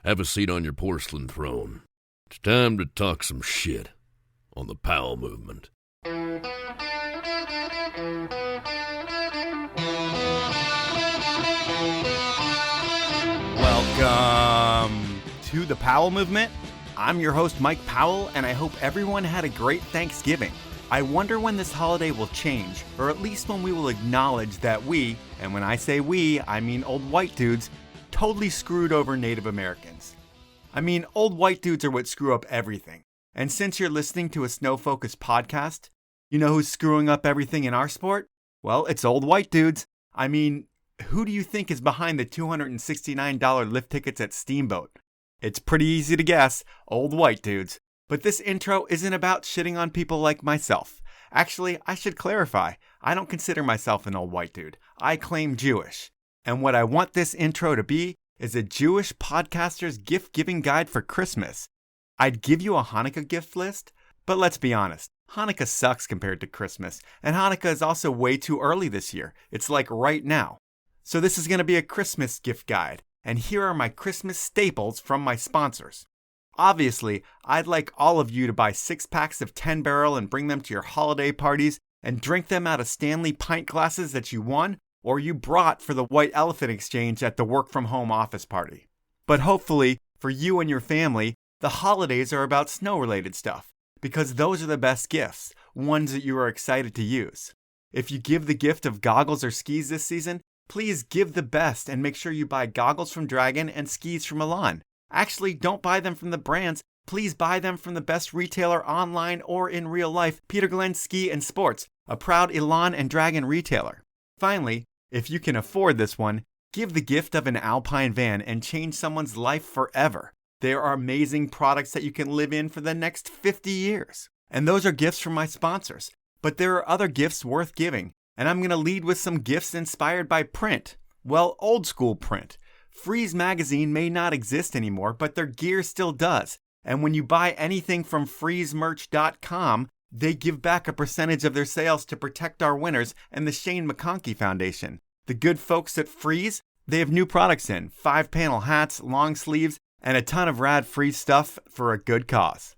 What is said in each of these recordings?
Have a seat on your porcelain throne. It's time to talk some shit on the Powell movement. Welcome to the Powell movement. I'm your host, Mike Powell, and I hope everyone had a great Thanksgiving. I wonder when this holiday will change, or at least when we will acknowledge that we, and when I say we, I mean old white dudes, totally screwed over Native Americans. I mean, old white dudes are what screw up everything. And since you're listening to a snow-focused podcast, you know who's screwing up everything in our sport? Well, it's old white dudes. I mean, who do you think is behind the $269 lift tickets at Steamboat? It's pretty easy to guess, old white dudes. But this intro isn't about shitting on people like myself. Actually, I should clarify, I don't consider myself an old white dude. I claim Jewish. And what I want this intro to be is a Jewish podcaster's gift-giving guide for Christmas. I'd give you a Hanukkah gift list, but let's be honest, Hanukkah sucks compared to Christmas, and Hanukkah is also way too early this year. It's like right now. So this is going to be a Christmas gift guide, and here are my Christmas staples from my sponsors. Obviously, I'd like all of you to buy 6 packs of 10 Barrel and bring them to your holiday parties and drink them out of Stanley pint glasses that you won or you brought for the White Elephant Exchange at the work-from-home office party. But hopefully, for you and your family, the holidays are about snow-related stuff, because those are the best gifts, ones that you are excited to use. If you give the gift of goggles or skis this season, please give the best and make sure you buy goggles from Dragon and skis from Elon. Actually, don't buy them from the brands. Please buy them from the best retailer online or in real life, Peter Glenn Ski and Sports, a proud Elon and Dragon retailer. Finally, if you can afford this one, give the gift of an Alpine van and change someone's life forever. There are amazing products that you can live in for the next 50 years. And those are gifts from my sponsors. But there are other gifts worth giving. And I'm going to lead with some gifts inspired by print. Well, old school print. Freeze magazine may not exist anymore, but their gear still does. And when you buy anything from freezemerch.com, they give back a percentage of their sales to protect our winners and the Shane McConkey Foundation. The good folks at Freeze, they have new products in, 5-panel hats, long sleeves, and a ton of rad free stuff for a good cause.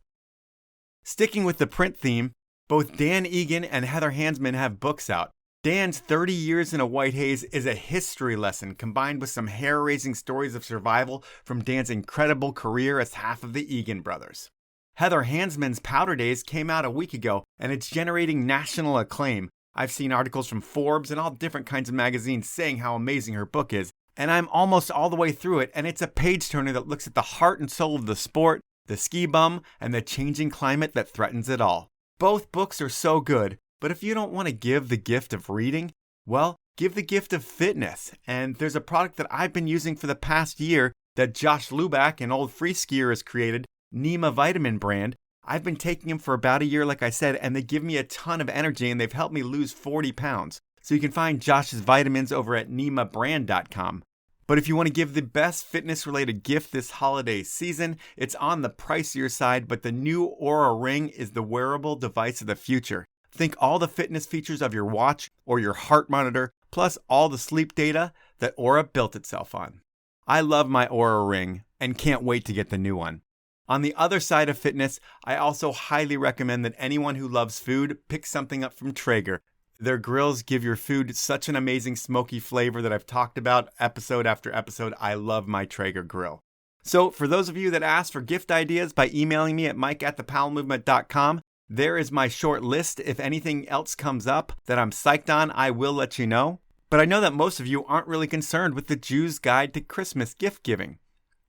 Sticking with the print theme, both Dan Eagan and Heather Hansman have books out. Dan's 30 Years in a White Haze is a history lesson combined with some hair-raising stories of survival from Dan's incredible career as half of the Eagan brothers. Heather Hansman's Powder Days came out a week ago, and it's generating national acclaim. I've seen articles from Forbes and all different kinds of magazines saying how amazing her book is, and I'm almost all the way through it, and it's a page-turner that looks at the heart and soul of the sport, the ski bum, and the changing climate that threatens it all. Both books are so good. But if you don't want to give the gift of reading, well, give the gift of fitness. And there's a product that I've been using for the past year that Josh Luback, an old free skier, has created, Nema Vitamin brand. I've been taking them for about a year, like I said, and they give me a ton of energy, and they've helped me lose 40 pounds. So you can find Josh's vitamins over at nemabrand.com. But if you want to give the best fitness-related gift this holiday season, it's on the pricier side, but the new Oura Ring is the wearable device of the future. Think all the fitness features of your watch or your heart monitor, plus all the sleep data that Oura built itself on. I love my Oura Ring and can't wait to get the new one. On the other side of fitness, I also highly recommend that anyone who loves food pick something up from Traeger. Their grills give your food such an amazing smoky flavor that I've talked about episode after episode. I love my Traeger grill. So for those of you that asked for gift ideas by emailing me at mike@thepowellmovement.com, there is my short list. If anything else comes up that I'm psyched on, I will let you know. But I know that most of you aren't really concerned with the Jew's Guide to Christmas gift giving.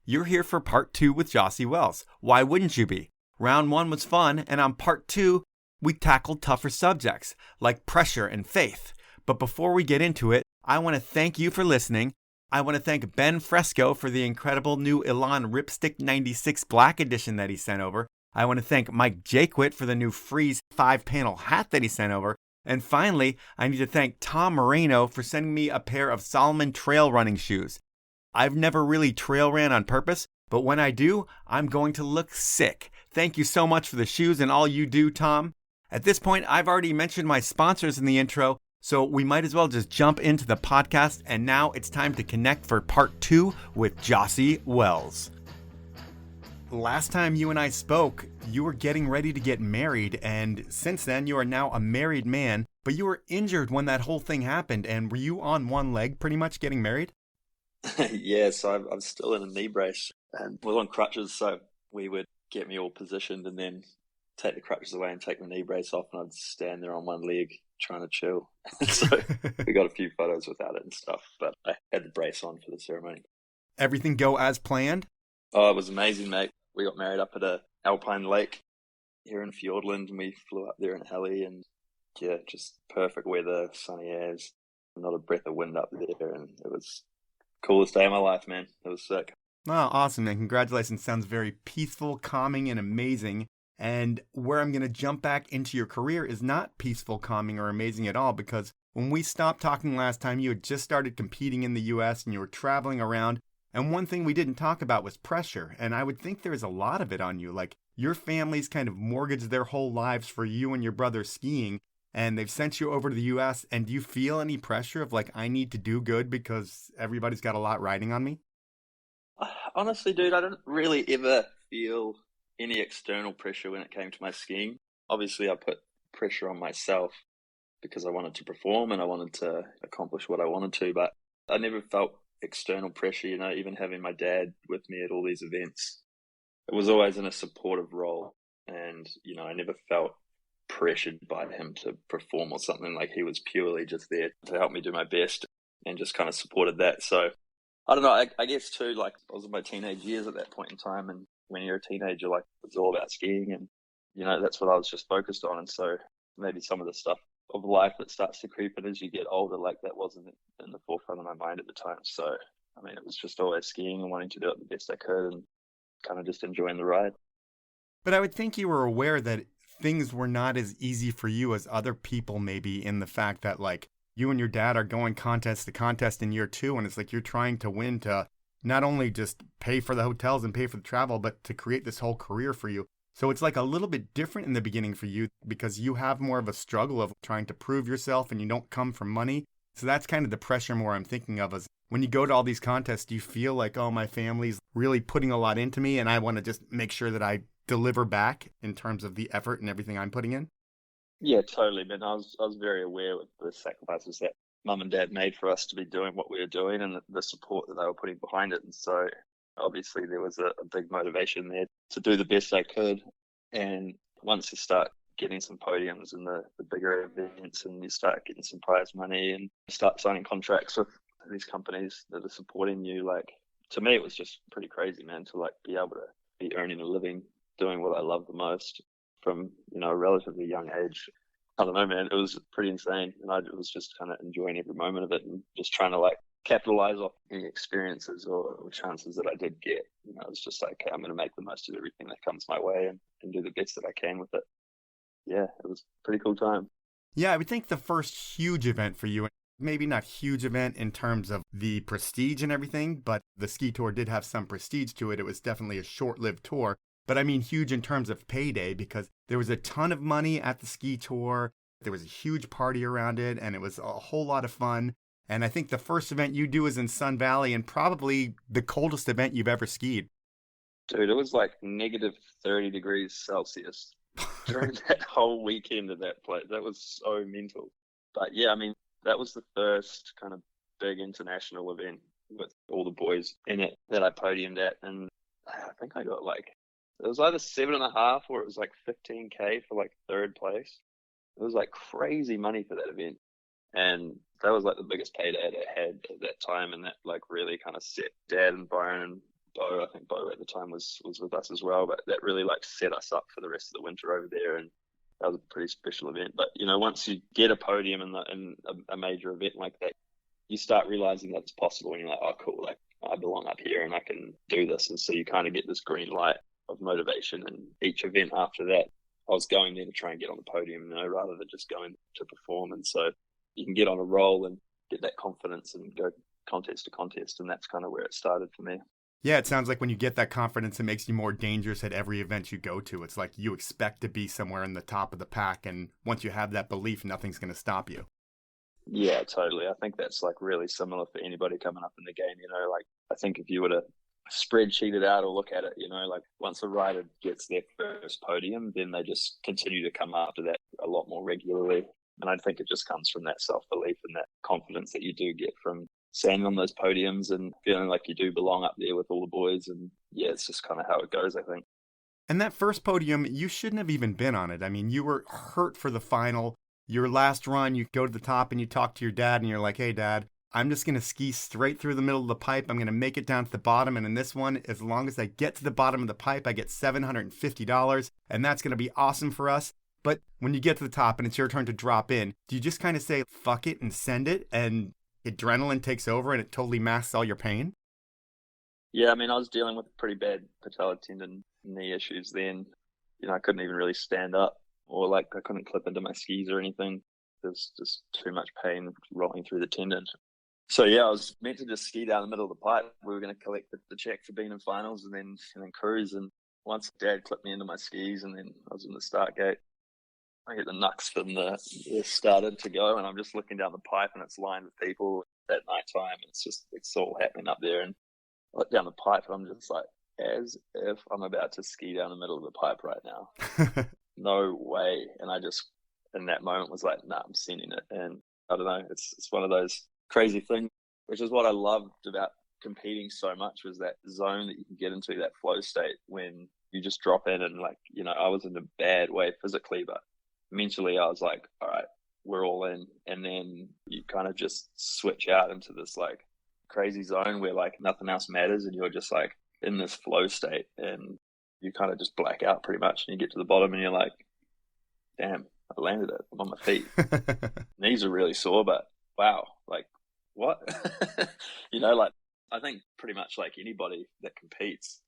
You're here for part 2 with Jossi Wells. Why wouldn't you be? Round 1 was fun, and on part 2, we tackled tougher subjects like pressure and faith. But before we get into it, I want to thank you for listening. I want to thank Ben Fresco for the incredible new Elon Ripstick 96 Black Edition that he sent over. I want to thank Mike Jaquit for the new Freeze 5-panel hat that he sent over. And finally, I need to thank Tom Moreno for sending me a pair of Salomon trail running shoes. I've never really trail ran on purpose, but when I do, I'm going to look sick. Thank you so much for the shoes and all you do, Tom. At this point, I've already mentioned my sponsors in the intro, so we might as well just jump into the podcast. And now it's time to connect for part 2 with Jossi Wells. last time you and I spoke, you were getting ready to get married, and since then you are now a married man, but you were injured when that whole thing happened, and were you on one leg pretty much getting married? Yeah, so I'm still in a knee brace and was on crutches, so we would get me all positioned and then take the crutches away and take the knee brace off, and I'd stand there on one leg trying to chill. So we got a few photos without it and stuff, but I had the brace on for the ceremony. Everything go as planned? Oh, it was amazing, mate. We got married up at a alpine lake here in Fiordland, and we flew up there in heli, and yeah, just perfect weather, sunny airs, not a breath of wind up there, and it was the coolest day of my life, man. It was sick. Oh, awesome, man. Congratulations. Sounds very peaceful, calming, and amazing. And where I'm going to jump back into your career is not peaceful, calming, or amazing at all, because when we stopped talking last time, you had just started competing in the U.S. and you were traveling around. And one thing we didn't talk about was pressure. And I would think there is a lot of it on you. Like, your family's kind of mortgaged their whole lives for you and your brother skiing, and they've sent you over to the U.S. And do you feel any pressure of, like, I need to do good because everybody's got a lot riding on me? Honestly, dude, I didn't really ever feel any external pressure when it came to my skiing. Obviously, I put pressure on myself because I wanted to perform and I wanted to accomplish what I wanted to, but I never felt external pressure, even having my dad with me at all these events. It was always in a supportive role, and, I never felt pressured by him to perform or something. Like, he was purely just there to help me do my best and just kind of supported that. So I don't know, I guess too, like, I was in my teenage years at that point in time, and when you're a teenager, like, it's all about skiing, and that's what I was just focused on. And so maybe some of the stuff of life that starts to creep in as you get older, like, that wasn't in the forefront of my mind at the time. So I mean, it was just always skiing and wanting to do it the best I could and kind of just enjoying the ride. But I would think you were aware that things were not as easy for you as other people, maybe, in the fact that, like, you and your dad are going contest to contest in year 2, and it's like you're trying to win to not only just pay for the hotels and pay for the travel, but to create this whole career for you. So it's like a little bit different in the beginning for you because you have more of a struggle of trying to prove yourself and you don't come from money. So that's kind of the pressure more I'm thinking of is when you go to all these contests, do you feel like, oh, my family's really putting a lot into me and I want to just make sure that I deliver back in terms of the effort and everything I'm putting in? Yeah, totally, man. I was very aware of the sacrifices that mum and dad made for us to be doing what we were doing and the support that they were putting behind it. And so obviously there was a big motivation there to do the best I could. And once you start getting some podiums and the bigger events and you start getting some prize money and you start signing contracts with these companies that are supporting you, like, to me, it was just pretty crazy, man, to, like, be able to be earning a living doing what I love the most from, a relatively young age. I don't know, man, it was pretty insane. And I was just kind of enjoying every moment of it and just trying to, like, capitalize off any experiences or chances that I did get. I was just like, okay, I'm going to make the most of everything that comes my way and do the best that I can with it. Yeah, it was a pretty cool time. Yeah, I would think the first huge event for you, maybe not huge event in terms of the prestige and everything, but the ski tour did have some prestige to it. It was definitely a short-lived tour. But I mean huge in terms of payday because there was a ton of money at the ski tour. There was a huge party around it, and it was a whole lot of fun. And I think the first event you do is in Sun Valley and probably the coldest event you've ever skied. Dude, it was like negative 30 degrees Celsius during that whole weekend of that place. That was so mental. But yeah, I mean, that was the first kind of big international event with all the boys in it that I podiumed at. And I think I got it was either 7.5 or it was like 15K for like third place. It was like crazy money for that event. And that was like the biggest payday I had at that time. And that like really kind of set Dad and Byron and Bo, I think Bo at the time was with us as well. But that really like set us up for the rest of the winter over there. And that was a pretty special event. But, once you get a podium in a major event like that, you start realizing that it's possible. And you're like, oh, cool, like I belong up here and I can do this. And so you kind of get this green light of motivation. And each event after that, I was going there to try and get on the podium, rather than just going to perform. And so you can get on a roll and get that confidence and go contest to contest. And that's kind of where it started for me. Yeah, it sounds like when you get that confidence, it makes you more dangerous at every event you go to. It's like you expect to be somewhere in the top of the pack. And once you have that belief, nothing's going to stop you. Yeah, totally. I think that's like really similar for anybody coming up in the game. Like I think if you were to spreadsheet it out or look at it, like once a rider gets their first podium, then they just continue to come after that a lot more regularly. And I think it just comes from that self-belief and that confidence that you do get from standing on those podiums and feeling like you do belong up there with all the boys. And yeah, it's just kind of how it goes, I think. And that first podium, you shouldn't have even been on it. I mean, you were hurt for the final. Your last run, you go to the top and you talk to your dad and you're like, hey, Dad, I'm just going to ski straight through the middle of the pipe. I'm going to make it down to the bottom. And in this one, as long as I get to the bottom of the pipe, I get $750. And that's going to be awesome for us. But when you get to the top and it's your turn to drop in, do you just kind of say, fuck it and send it? And adrenaline takes over and it totally masks all your pain? Yeah, I mean, I was dealing with pretty bad patella tendon knee issues then. I couldn't even really stand up, or like I couldn't clip into my skis or anything. There's just too much pain rolling through the tendon. So yeah, I was meant to just ski down the middle of the pipe. We were going to collect the check for being in finals and then cruise. And once Dad clipped me into my skis and then I was in the start gate, I get the knucks from the started to go, and I'm just looking down the pipe and it's lined with people at night time. It's all happening up there, and I look down the pipe and I'm just like, as if I'm about to ski down the middle of the pipe right now. No way. And I just, in that moment, was like, nah, I'm sending it. And I don't know, it's one of those crazy things, which is what I loved about competing so much, was that zone that you can get into, that flow state when you just drop in and like, I was in a bad way physically, but mentally I was like, all right, we're all in. And then you kind of just switch out into this like crazy zone where like nothing else matters and you're just like in this flow state and you kind of just black out pretty much, and you get to the bottom and you're like, damn, I landed it. I'm on my feet. Knees are really sore, but wow, like what? Like I think pretty much like anybody that competes,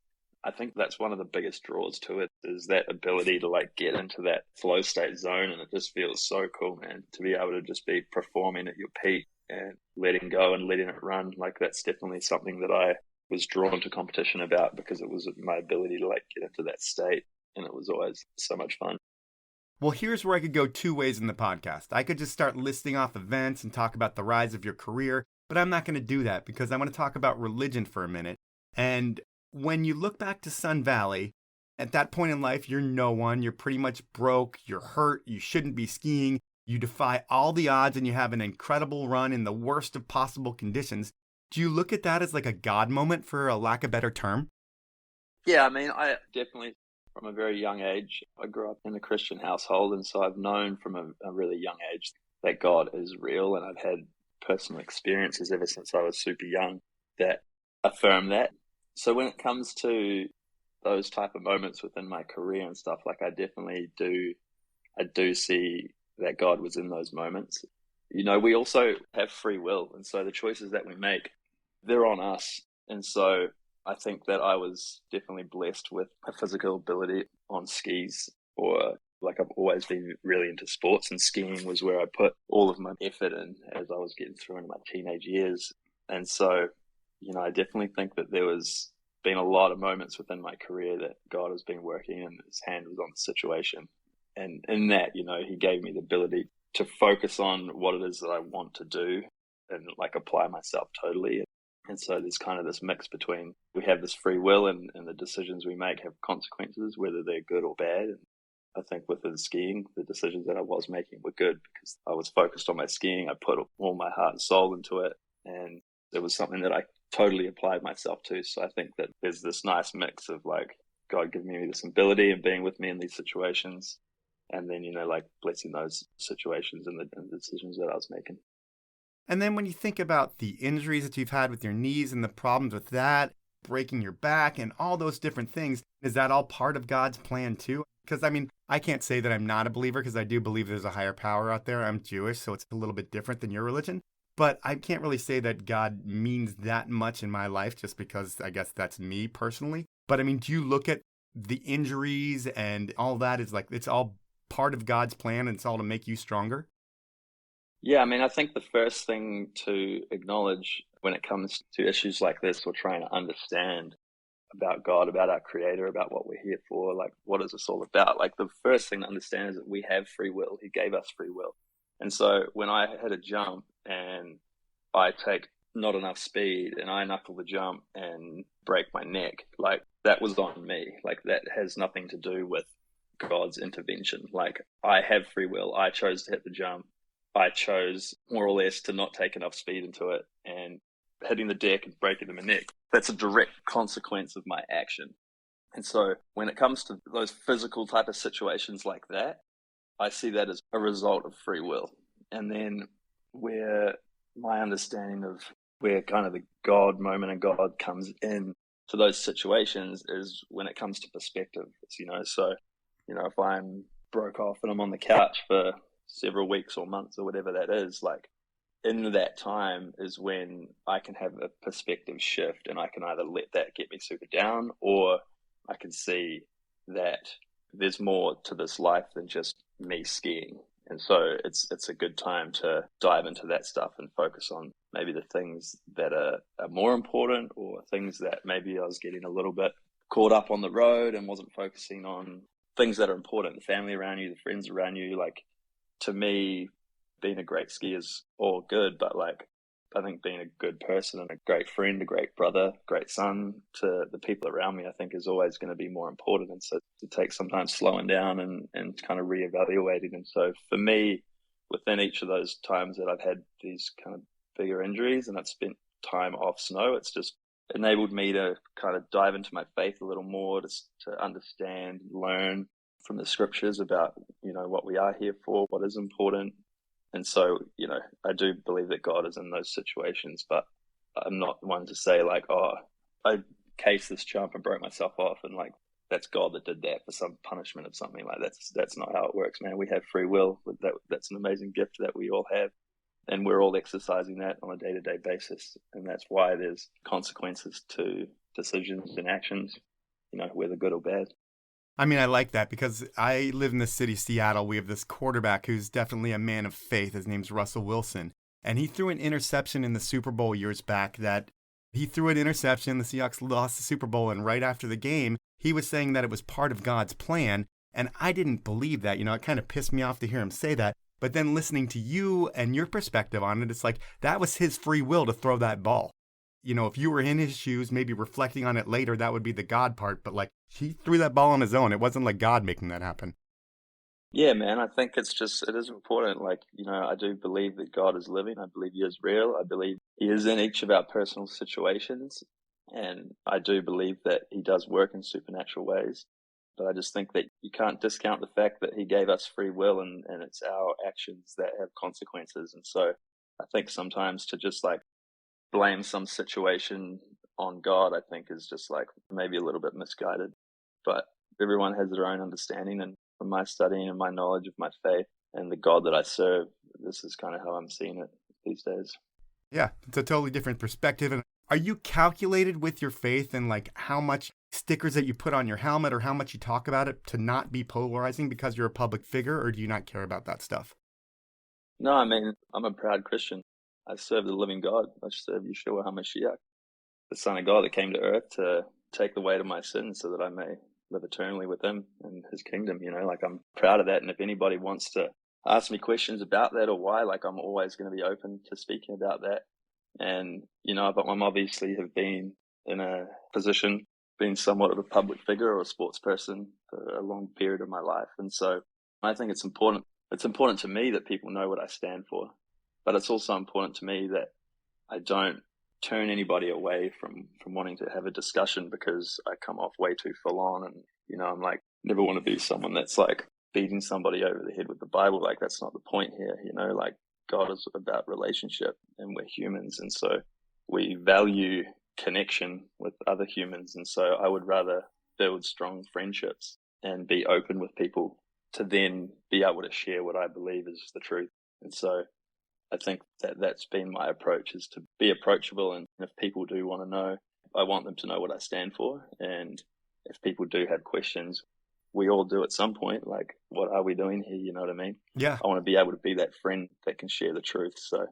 I think that's one of the biggest draws to it, is that ability to like get into that flow state zone. And it just feels so cool, man, to be able to just be performing at your peak and letting go and letting it run. Like that's definitely something that I was drawn to competition about, because it was my ability to like get into that state, and it was always so much fun. Well, here's where I could go two ways in the podcast. I could just start listing off events and talk about the rise of your career, but I'm not going to do that because I want to talk about religion for a minute. And when you look back to Sun Valley, at that point in life, you're no one. You're pretty much broke. You're hurt. You shouldn't be skiing. You defy all the odds and you have an incredible run in the worst of possible conditions. Do you look at that as like a God moment, for a lack of a better term? Yeah, I mean, I definitely, from a very young age, I grew up in a Christian household. And so I've known from a really young age that God is real. And I've had personal experiences ever since I was super young that affirm that. So when it comes to those type of moments within my career and stuff, like I definitely do see that God was in those moments. We also have free will. And so the choices that we make, they're on us. And so I think that I was definitely blessed with a physical ability on skis, or like I've always been really into sports, and skiing was where I put all of my effort in as I was getting through into my teenage years. And so, I definitely think that there was been a lot of moments within my career that God has been working and his hand was on the situation. And in that, he gave me the ability to focus on what it is that I want to do and like apply myself totally. And so there's kind of this mix between, we have this free will and the decisions we make have consequences, whether they're good or bad. And I think with the skiing, the decisions that I was making were good because I was focused on my skiing. I put all my heart and soul into it. And it was something that I totally applied myself to. So I think that there's this nice mix of like God giving me this ability and being with me in these situations. And then, like blessing those situations and the decisions that I was making. And then when you think about the injuries that you've had with your knees and the problems with that, breaking your back and all those different things, is that all part of God's plan too? Because, I mean, I can't say that I'm not a believer because I do believe there's a higher power out there. I'm Jewish, so it's a little bit different than your religion. But I can't really say that God means that much in my life just because I guess that's me personally. But, I mean, do you look at the injuries and all that is like it's all part of God's plan and it's all to make you stronger? Yeah, I mean, I think the first thing to acknowledge when it comes to issues like this, or trying to understand about God, about our Creator, about what we're here for, like what is this all about? Like the first thing to understand is that we have free will. He gave us free will. And so when I hit a jump and I take not enough speed and I knuckle the jump and break my neck, like that was on me. Like that has nothing to do with God's intervention. Like I have free will. I chose to hit the jump. I chose more or less to not take enough speed into it, and hitting the deck and breaking my neck, that's a direct consequence of my action. And so when it comes to those physical type of situations like that, I see that as a result of free will. And then where my understanding of where kind of the God moment and God comes in to those situations is when it comes to perspective, So, if I'm broke off and I'm on the couch for several weeks or months or whatever that is, like in that time is when I can have a perspective shift, and I can either let that get me super down, or I can see that there's more to this life than just me skiing. And so it's a good time to dive into that stuff and focus on maybe the things that are more important, or things that maybe I was getting a little bit caught up on the road and wasn't focusing on things that are important, the family around you, the friends around you. Like, to me, being a great skier is all good, but like, I think being a good person and a great friend, a great brother, great son to the people around me, I think is always going to be more important. And so it takes sometimes slowing down and kind of reevaluating. And so for me, within each of those times that I've had these kind of bigger injuries and I've spent time off snow, it's just enabled me to kind of dive into my faith a little more, to understand, learn from the scriptures about, what we are here for, what is important. And so, I do believe that God is in those situations, but I'm not one to say like, oh, I cased this jump and broke myself off, and like, that's God that did that for some punishment of something. Like that's not how it works, man. We have free will. That's an amazing gift that we all have, and we're all exercising that on a day-to-day basis. And that's why there's consequences to decisions and actions, whether good or bad. I mean, I like that because I live in the city, Seattle. We have this quarterback who's definitely a man of faith. His name's Russell Wilson. And he threw an interception in the Super Bowl years back that he threw an interception. The Seahawks lost the Super Bowl. And right after the game, he was saying that it was part of God's plan. And I didn't believe that. It kind of pissed me off to hear him say that. But then listening to you and your perspective on it, it's like that was his free will to throw that ball. If you were in his shoes, maybe reflecting on it later, that would be the God part. But like, he threw that ball on his own. It wasn't like God making that happen. Yeah, man, I think it is important. Like, I do believe that God is living. I believe he is real. I believe he is in each of our personal situations. And I do believe that he does work in supernatural ways. But I just think that you can't discount the fact that he gave us free will, and it's our actions that have consequences. And so I think sometimes to just like blame some situation on God, I think is just like maybe a little bit misguided. But everyone has their own understanding, and from my studying and my knowledge of my faith and the God that I serve, this is kind of how I'm seeing it these days. Yeah, it's a totally different perspective. And are you calculated with your faith and like how much stickers that you put on your helmet or how much you talk about it to not be polarizing because you're a public figure, or do you not care about that stuff? No, I mean, I'm a proud Christian. I serve the living God. I serve Yeshua HaMashiach, the Son of God that came to earth to take the weight of my sins so that I may live eternally with him and his kingdom. Like, I'm proud of that. And if anybody wants to ask me questions about that or why, like, I'm always going to be open to speaking about that. And, I'm obviously have been in a position, being somewhat of a public figure or a sports person for a long period of my life. And so I think it's important. It's important to me that people know what I stand for. But it's also important to me that I don't turn anybody away from wanting to have a discussion because I come off way too full on. And, I'm like, never want to be someone that's like beating somebody over the head with the Bible. Like, that's not the point here. Like, God is about relationship, and we're humans. And so we value connection with other humans. And so I would rather build strong friendships and be open with people to then be able to share what I believe is the truth. And so I think that that's been my approach, is to be approachable. And if people do want to know, I want them to know what I stand for. And if people do have questions, we all do at some point, like, what are we doing here? You know what I mean? Yeah. I want to be able to be that friend that can share the truth. So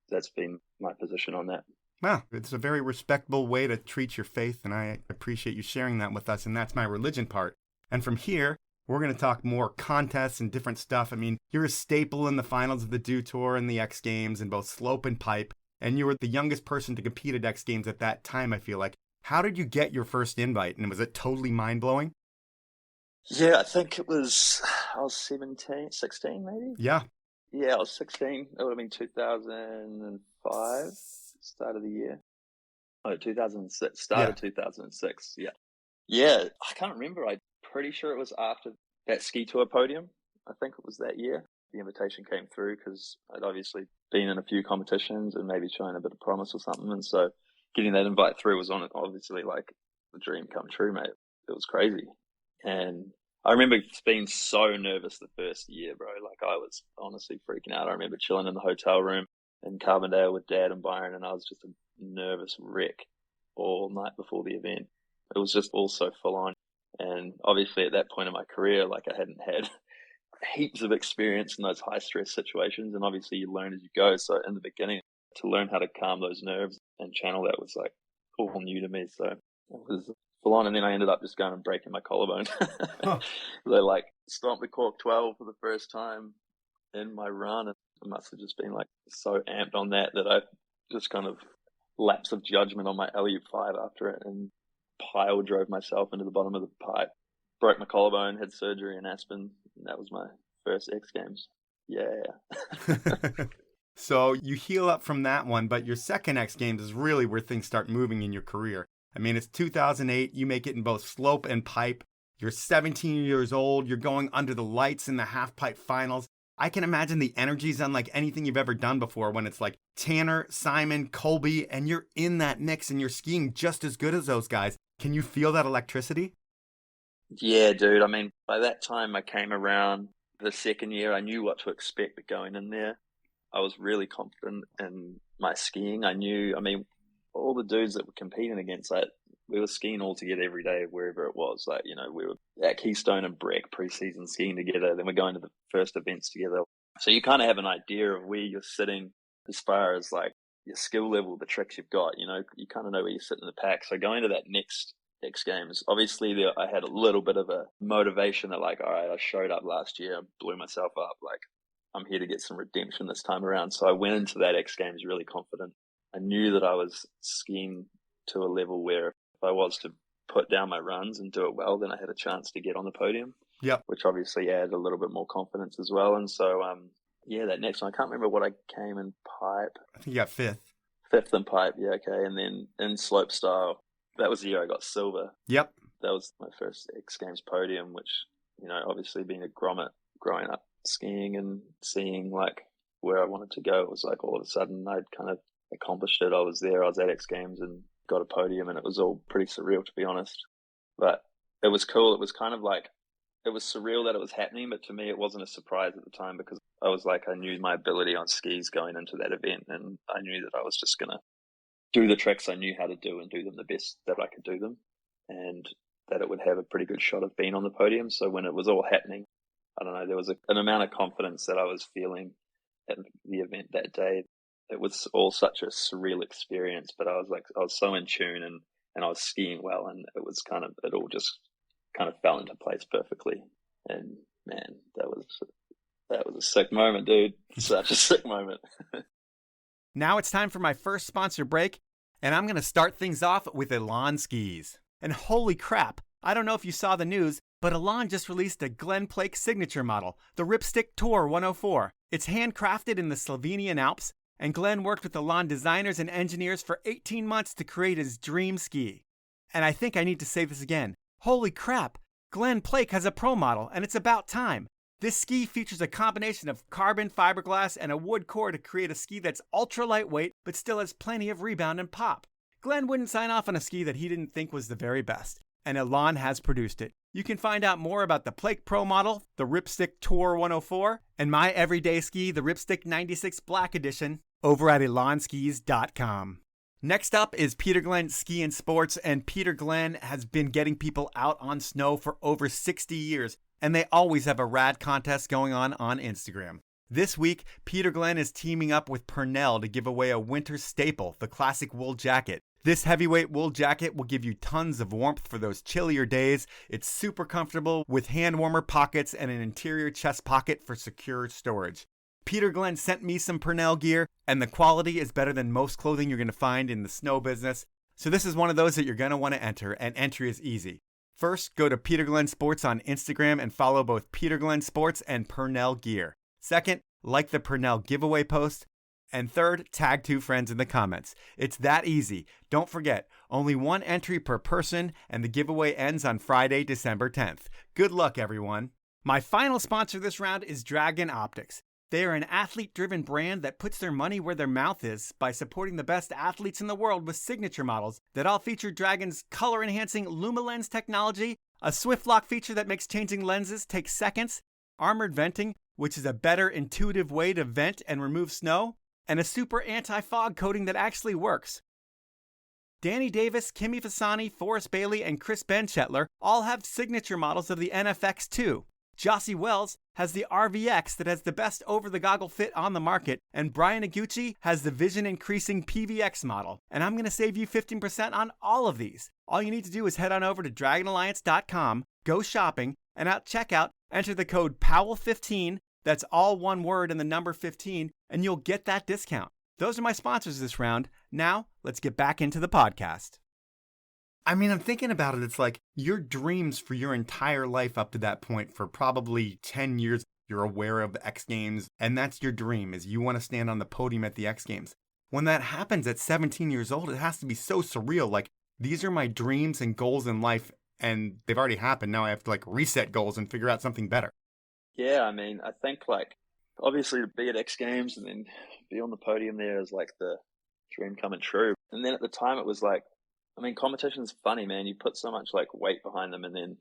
that's been my position on that. Wow, it's a very respectable way to treat your faith, and I appreciate you sharing that with us, and that's my religion part. And from here, we're going to talk more contests and different stuff. I mean, you're a staple in the finals of the Dew Tour and the X Games in both slope and pipe. and you were the youngest person to compete at X Games at that time, I feel like. How did you get your first invite, and was it totally mind-blowing? Yeah, I think I was 16 maybe? Yeah. Yeah, I was 16. It would have been 2005, start of the year. Oh, 2006, start of 2006, yeah. Yeah, I can't remember. I'm pretty sure it was after that ski tour Podium. I think it was that year. The invitation came through because I'd obviously been in a few competitions and maybe shown a bit of promise or something. And so getting that invite through was obviously like the dream come true, mate. It was crazy. And I remember being so nervous the first year, bro. Like I was honestly freaking out. I remember chilling in the hotel room in Carbondale with Dad and Byron, and I was just a nervous wreck all night before the event. It was just all so full on. And obviously at that point in my career, like I hadn't had heaps of experience in those high stress situations. And obviously you learn as you go. So in the beginning, to learn how to calm those nerves and channel that was like all new to me. So it was full on. And then I ended up just going and breaking my collarbone. They like stomped the cork 12 for the first time in my run. And I must have just been like so amped on that I just kind of lapse of judgment on my LU5 after it and pile drove myself into the bottom of the pipe, broke my collarbone, had surgery in Aspen, and that was my first X Games. Yeah. So you heal up from that one, but your second X Games is really where things start moving in your career. I mean, it's 2008, you make it in both slope and pipe. You're 17 years old, you're going under the lights in the half pipe finals. I can imagine the energy's unlike anything you've ever done before when it's like Tanner, Simon, Colby, and you're in that mix and you're skiing just as good as those guys. Can you feel that electricity? Yeah, dude. I mean, by that time I came around the second year, I knew what to expect going in there. I was really confident in my skiing. I mean, all the dudes that were competing against, like, we were skiing all together every day, wherever it was. Like, you know, we were at Keystone and Breck preseason skiing together. Then we're going to the first events together. So you kind of have an idea of where you're sitting as far as like your skill level, the tricks you've got, you know, you kind of know where you sit in the pack. So going to that next X Games, obviously I had a little bit of a motivation that like, all right, I showed up last year, blew myself up. Like, I'm here to get some redemption this time around. So I went into that X Games really confident. I knew that I was skiing to a level where if I was to put down my runs and do it well, then I had a chance to get on the podium. Yep. Which obviously added a little bit more confidence as well. And so, yeah, that next one, I can't remember what I came in pipe. I think you got fifth. Fifth in pipe, yeah, okay. And then in slope style, that was the year I got silver. Yep. That was my first X Games podium, which, you know, obviously being a grommet, growing up skiing and seeing like where I wanted to go, it was like all of a sudden I'd kind of accomplished it. I was there, I was at X Games and got a podium, and it was all pretty surreal, to be honest. But it was cool. It was kind of like, it was surreal that it was happening, but to me it wasn't a surprise at the time because I was like, I knew my ability on skis going into that event, and I knew that I was just going to do the tricks I knew how to do and do them the best that I could do them, and that it would have a pretty good shot of being on the podium. So when it was all happening, I don't know, there was an amount of confidence that I was feeling at the event that day. It was all such a surreal experience, but I was so in tune and I was skiing well, and it was kind of, it all just kind of fell into place perfectly. And man, that was a sick moment, dude. Such a sick moment. Now it's time for my first sponsor break, and I'm going to start things off with Elon Skis. And holy crap, I don't know if you saw the news, but Elon just released a Glenn Plake signature model, the Ripstick Tour 104. It's handcrafted in the Slovenian Alps, and Glenn worked with Elon designers and engineers for 18 months to create his dream ski. And I think I need to say this again. Holy crap, Glenn Plake has a pro model, and it's about time. This ski features a combination of carbon fiberglass and a wood core to create a ski that's ultra lightweight, but still has plenty of rebound and pop. Glenn wouldn't sign off on a ski that he didn't think was the very best, and Elon has produced it. You can find out more about the Plake Pro model, the Ripstick Tour 104, and my everyday ski, the Ripstick 96 Black Edition, over at elonskis.com. Next up is Peter Glenn Ski and Sports, and Peter Glenn has been getting people out on snow for over 60 years, and they always have a rad contest going on Instagram. This week, Peter Glenn is teaming up with Purnell to give away a winter staple, the classic wool jacket. This heavyweight wool jacket will give you tons of warmth for those chillier days. It's super comfortable with hand warmer pockets and an interior chest pocket for secure storage. Peter Glenn sent me some Purnell gear, and the quality is better than most clothing you're going to find in the snow business. So this is one of those that you're going to want to enter, and entry is easy. First, go to Peter Glenn Sports on Instagram and follow both Peter Glenn Sports and Purnell Gear. Second, like the Purnell giveaway post. And third, tag 2 friends in the comments. It's that easy. Don't forget, only one entry per person, and the giveaway ends on Friday, December 10th. Good luck, everyone. My final sponsor this round is Dragon Optics. They are an athlete-driven brand that puts their money where their mouth is by supporting the best athletes in the world with signature models that all feature Dragon's color-enhancing LumiLens technology, a swift lock feature that makes changing lenses take seconds, armored venting, which is a better intuitive way to vent and remove snow, and a super anti-fog coating that actually works. Danny Davis, Kimi Fasani, Forrest Bailey, and Chris Benchetler all have signature models of the NFX2. Jossi Wells has the RVX that has the best over-the-goggle fit on the market, and Brian Iguchi has the vision-increasing PVX model. And I'm going to save you 15% on all of these. All you need to do is head on over to DragonAlliance.com, go shopping, and at checkout, enter the code POWEL15, that's all one word and the number 15, and you'll get that discount. Those are my sponsors this round. Now, let's get back into the podcast. I mean, I'm thinking about it. It's like your dreams for your entire life up to that point, for probably 10 years, you're aware of the X Games, and that's your dream, is you want to stand on the podium at the X Games. When that happens at 17 years old, it has to be so surreal. Like, these are my dreams and goals in life, and they've already happened. Now I have to, like, reset goals and figure out something better. Yeah, I mean, I think, like, obviously to be at X Games and then be on the podium there is, like, the dream coming true. And then at the time it was like, I mean, competition's funny, man. You put so much, like, weight behind them, and then,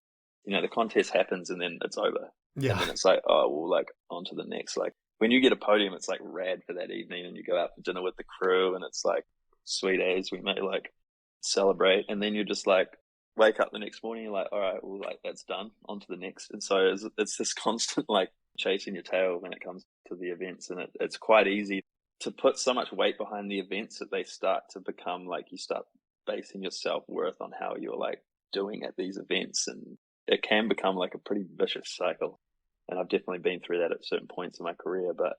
you know, the contest happens and then it's over. Yeah. And then it's like, oh, well, like, on to the next. Like, when you get a podium, it's, like, rad for that evening, and you go out for dinner with the crew, and it's, like, sweet as we may, like, celebrate. And then you're just, like, wake up the next morning, you're like, all right, well, like, that's done. On to the next. And so it's this constant, like, chasing your tail when it comes to the events. And it's quite easy to put so much weight behind the events that they start to become, like, you start basing your self-worth on how you're, like, doing at these events, and it can become like a pretty vicious cycle. And I've definitely been through that at certain points in my career. But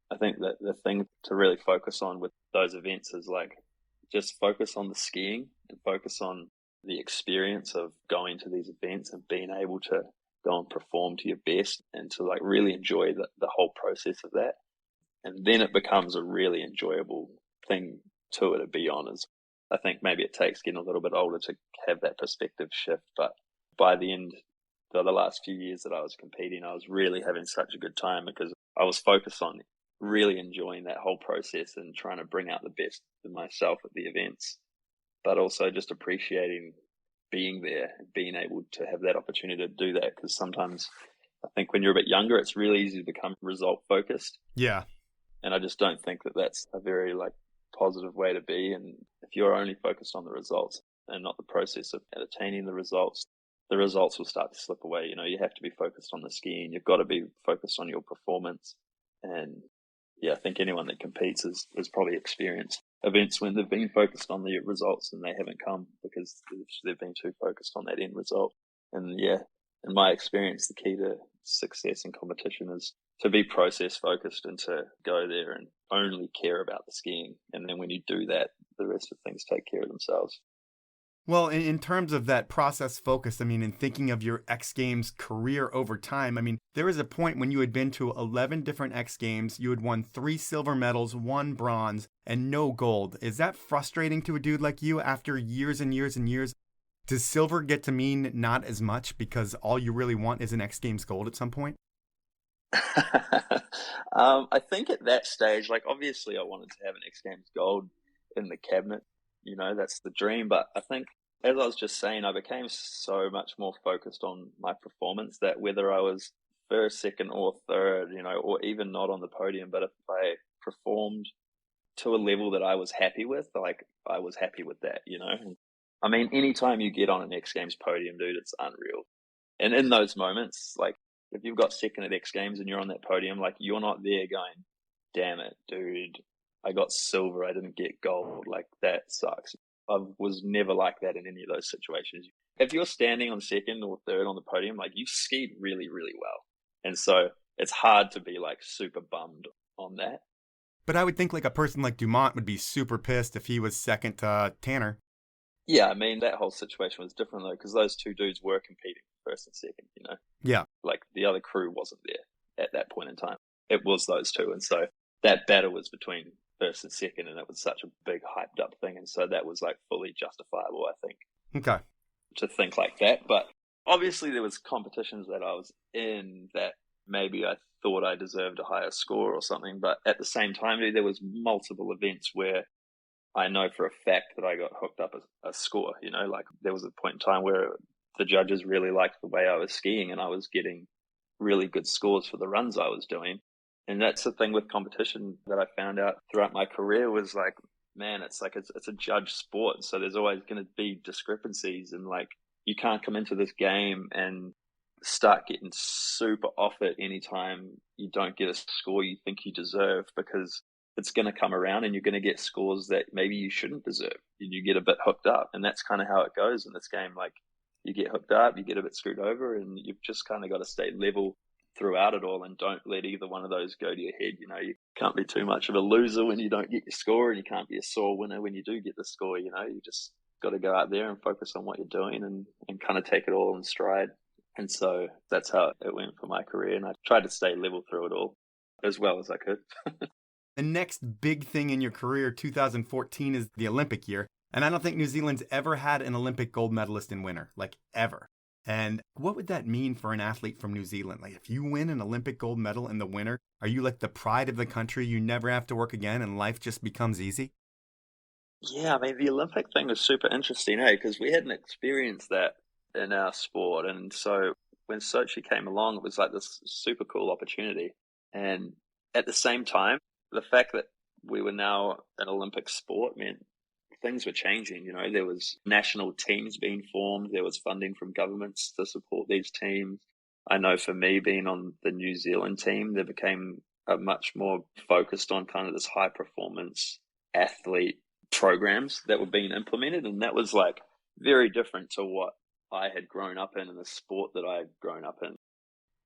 I think that the thing to really focus on with those events is, like, just focus on the skiing and focus on the experience of going to these events and being able to go and perform to your best, and to, like, really enjoy the whole process of that. And then it becomes a really enjoyable thing to be on. I think maybe it takes getting a little bit older to have that perspective shift. But by the end, the last few years that I was competing, I was really having such a good time because I was focused on really enjoying that whole process and trying to bring out the best of myself at the events, but also just appreciating being there and being able to have that opportunity to do that. Because sometimes I think when you're a bit younger, it's really easy to become result focused. Yeah. And I just don't think that that's a very, like, positive way to be. And if you're only focused on the results and not the process of attaining the results will start to slip away. You know, you have to be focused on the skiing. You've got to be focused on your performance. And yeah, I think anyone that competes has probably experienced events when they've been focused on the results and they haven't come because they've been too focused on that end result. And yeah, in my experience, the key to success in competition is to be process focused and to go there and only care about the skiing. And then when you do that, the rest of things take care of themselves. Well, in terms of that process focus, I mean, in thinking of your X Games career over time, I mean, there was a point when you had been to 11 different X Games, you had won 3 silver medals, 1 bronze, and no gold. Is that frustrating to a dude like you after years and years and years? Does silver get to mean not as much because all you really want is an X Games gold at some point? I think at that stage, like, obviously I wanted to have an X Games gold in the cabinet. You know, that's the dream. But I think, as I was just saying, I became so much more focused on my performance that whether I was first, second, or third, you know, or even not on the podium, but if I performed to a level that I was happy with, like, I was happy with that, you know. And, I mean, anytime you get on an X Games podium, dude, it's unreal. And in those moments, like, if you've got second at X Games and you're on that podium, like, you're not there going, damn it, dude, I got silver, I didn't get gold. Like, that sucks. I was never like that in any of those situations. If you're standing on second or third on the podium, like, you skied really, really well. And so it's hard to be, like, super bummed on that. But I would think like a person like Dumont would be super pissed if he was second to Tanner. Yeah, I mean, that whole situation was different though, because those two dudes were competing first and second, you know? Yeah. Like the other crew wasn't there at that point in time. It was those two. And so that battle was between first and second, and it was such a big hyped up thing. And so that was like fully justifiable, I think. Okay. To think like that. But obviously there was competitions that I was in that maybe I thought I deserved a higher score or something. But at the same time, there was multiple events where I know for a fact that I got hooked up a score, you know, like there was a point in time where the judges really liked the way I was skiing and I was getting really good scores for the runs I was doing. And that's the thing with competition that I found out throughout my career was like, man, it's a judge sport. So there's always going to be discrepancies, and like you can't come into this game and start getting super off it anytime you don't get a score you think you deserve, because it's going to come around and you're going to get scores that maybe you shouldn't deserve, and you get a bit hooked up. And that's kind of how it goes in this game. Like you get hooked up, you get a bit screwed over, and you've just kind of got to stay level throughout it all and don't let either one of those go to your head. You know, you can't be too much of a loser when you don't get your score, and you can't be a sore winner when you do get the score. You know, you just got to go out there and focus on what you're doing and kind of take it all in stride. And so that's how it went for my career. And I tried to stay level through it all as well as I could. The next big thing in your career, 2014, is the Olympic year. And I don't think New Zealand's ever had an Olympic gold medalist in winter, like ever. And what would that mean for an athlete from New Zealand? Like if you win an Olympic gold medal in the winter, are you like the pride of the country? You never have to work again and life just becomes easy? Yeah, I mean, the Olympic thing was super interesting, because we hadn't experienced that in our sport. And so when Sochi came along, it was like this super cool opportunity. And at the same time, the fact that we were now an Olympic sport meant things were changing. You know, there was national teams being formed. There was funding from governments to support these teams. I know for me, being on the New Zealand team, there became a much more focused on kind of this high performance athlete programs that were being implemented. And that was like very different to what I had grown up in the sport that I had grown up in.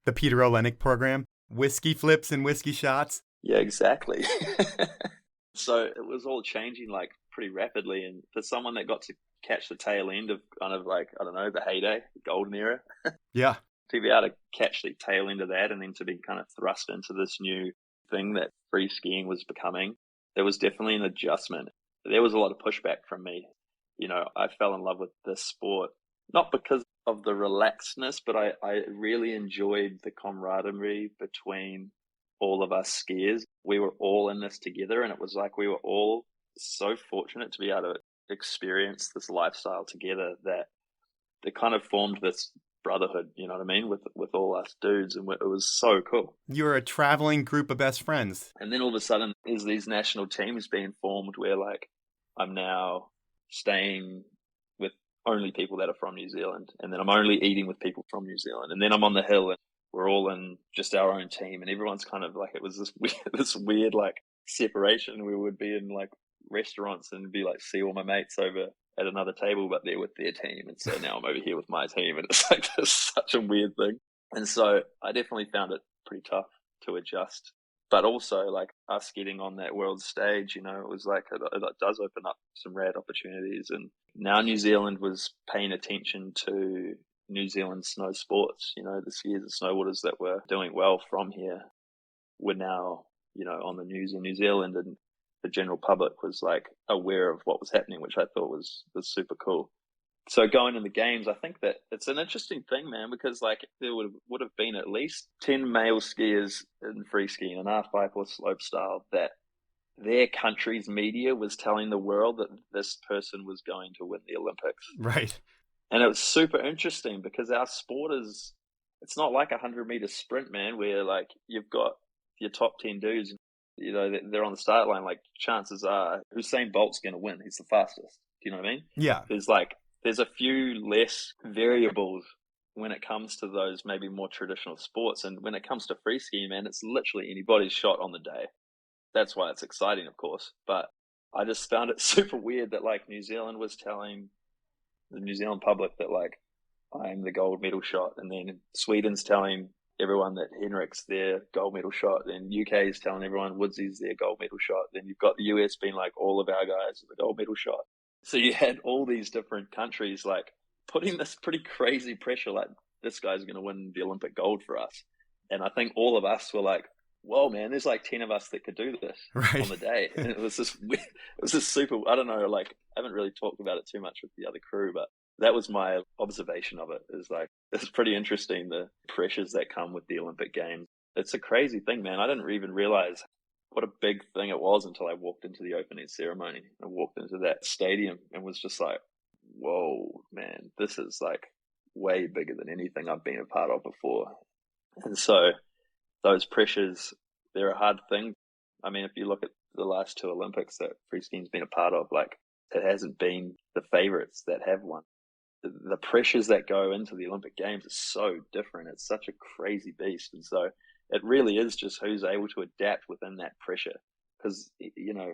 The Peter Olenek program, whiskey flips and whiskey shots. Yeah, exactly. So it was all changing like pretty rapidly. And for someone that got to catch the tail end of kind of like, I don't know, the heyday, the golden era. Yeah. To be able to catch the tail end of that and then to be kind of thrust into this new thing that free skiing was becoming, there was definitely an adjustment. There was a lot of pushback from me. You know, I fell in love with this sport, not because of the relaxedness, but I really enjoyed the camaraderie between all of us skiers. We were all in this together, and it was like we were all so fortunate to be able to experience this lifestyle together that it kind of formed this brotherhood, you know what I mean, with all us dudes, and it was so cool. You're a traveling group of best friends. And then all of a sudden there's these national teams being formed where like I'm now staying with only people that are from New Zealand, and then I'm only eating with people from New Zealand, and then I'm on the hill and we're all in just our own team, and everyone's kind of like, it was this weird like separation. We would be in like restaurants and be like, see all my mates over at another table, but they're with their team, and so now I'm over here with my team, and it's like this such a weird thing. And so I definitely found it pretty tough to adjust. But also like us getting on that world stage, you know, it was like it does open up some rad opportunities. And now New Zealand was paying attention to New Zealand snow sports. You know, the skiers and snowboarders that were doing well from here were now, you know, on the news in New Zealand, and the general public was like aware of what was happening, which I thought was super cool. So going in the games, I think that it's an interesting thing, man, because like there would have been at least 10 male skiers in free skiing and half pipe or slope style that their country's media was telling the world that this person was going to win the Olympics. Right. And it was super interesting because our sport it's not like a 100-meter sprint, man, where like you've got your top 10 dudes, you know, they're on the start line. Like chances are Usain Bolt's going to win. He's the fastest. Do you know what I mean? Yeah. There's a few less variables when it comes to those maybe more traditional sports. And when it comes to free skiing, man, it's literally anybody's shot on the day. That's why it's exciting, of course. But I just found it super weird that like New Zealand was telling the New Zealand public that like I'm the gold medal shot, and then Sweden's telling everyone that Henrik's their gold medal shot. Then UK is telling everyone Woodsy's their gold medal shot. Then you've got the US being like, all of our guys are the gold medal shot. So you had all these different countries like putting this pretty crazy pressure, like this guy's going to win the Olympic gold for us. And I think all of us were like, whoa, man, there's like 10 of us that could do this on the day. And it was just super, I don't know, like I haven't really talked about it too much with the other crew, but that was my observation of it. Is like, it's pretty interesting, the pressures that come with the Olympic Games. It's a crazy thing, man. I didn't even realize what a big thing it was until I walked into the opening ceremony. I walked into that stadium and was just like, whoa, man, this is like way bigger than anything I've been a part of before. And so those pressures, they're a hard thing. I mean, if you look at the last two Olympics that free skiing's been a part of, like it hasn't been the favorites that have won. The pressures that go into the Olympic Games is so different. It's such a crazy beast. And so it really is just who's able to adapt within that pressure. Because, you know,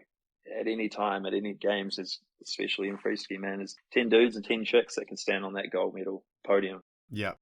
at any time, at any games, especially in free ski, man, there's 10 dudes and 10 chicks that can stand on that gold medal podium. Yeah.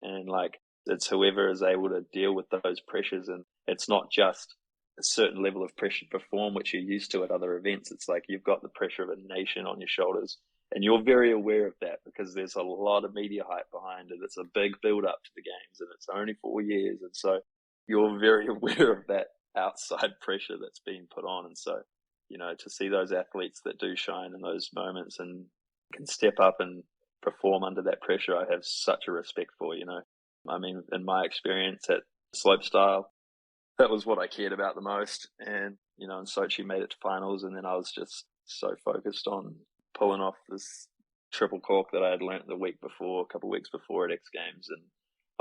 And like, it's whoever is able to deal with those pressures. And it's not just a certain level of pressure to perform, which you're used to at other events. It's like you've got the pressure of a nation on your shoulders. And you're very aware of that because there's a lot of media hype behind it. It's a big build up to the games and it's only 4 years. And so you're very aware of that outside pressure that's being put on. And so, you know, to see those athletes that do shine in those moments and can step up and perform under that pressure, I have such a respect for, you know. I mean, in my experience at slopestyle, that was what I cared about the most. And, you know, in Sochi made it to finals. And then I was just so focused on pulling off this triple cork that I had learnt the week before, a couple of weeks before at X Games. And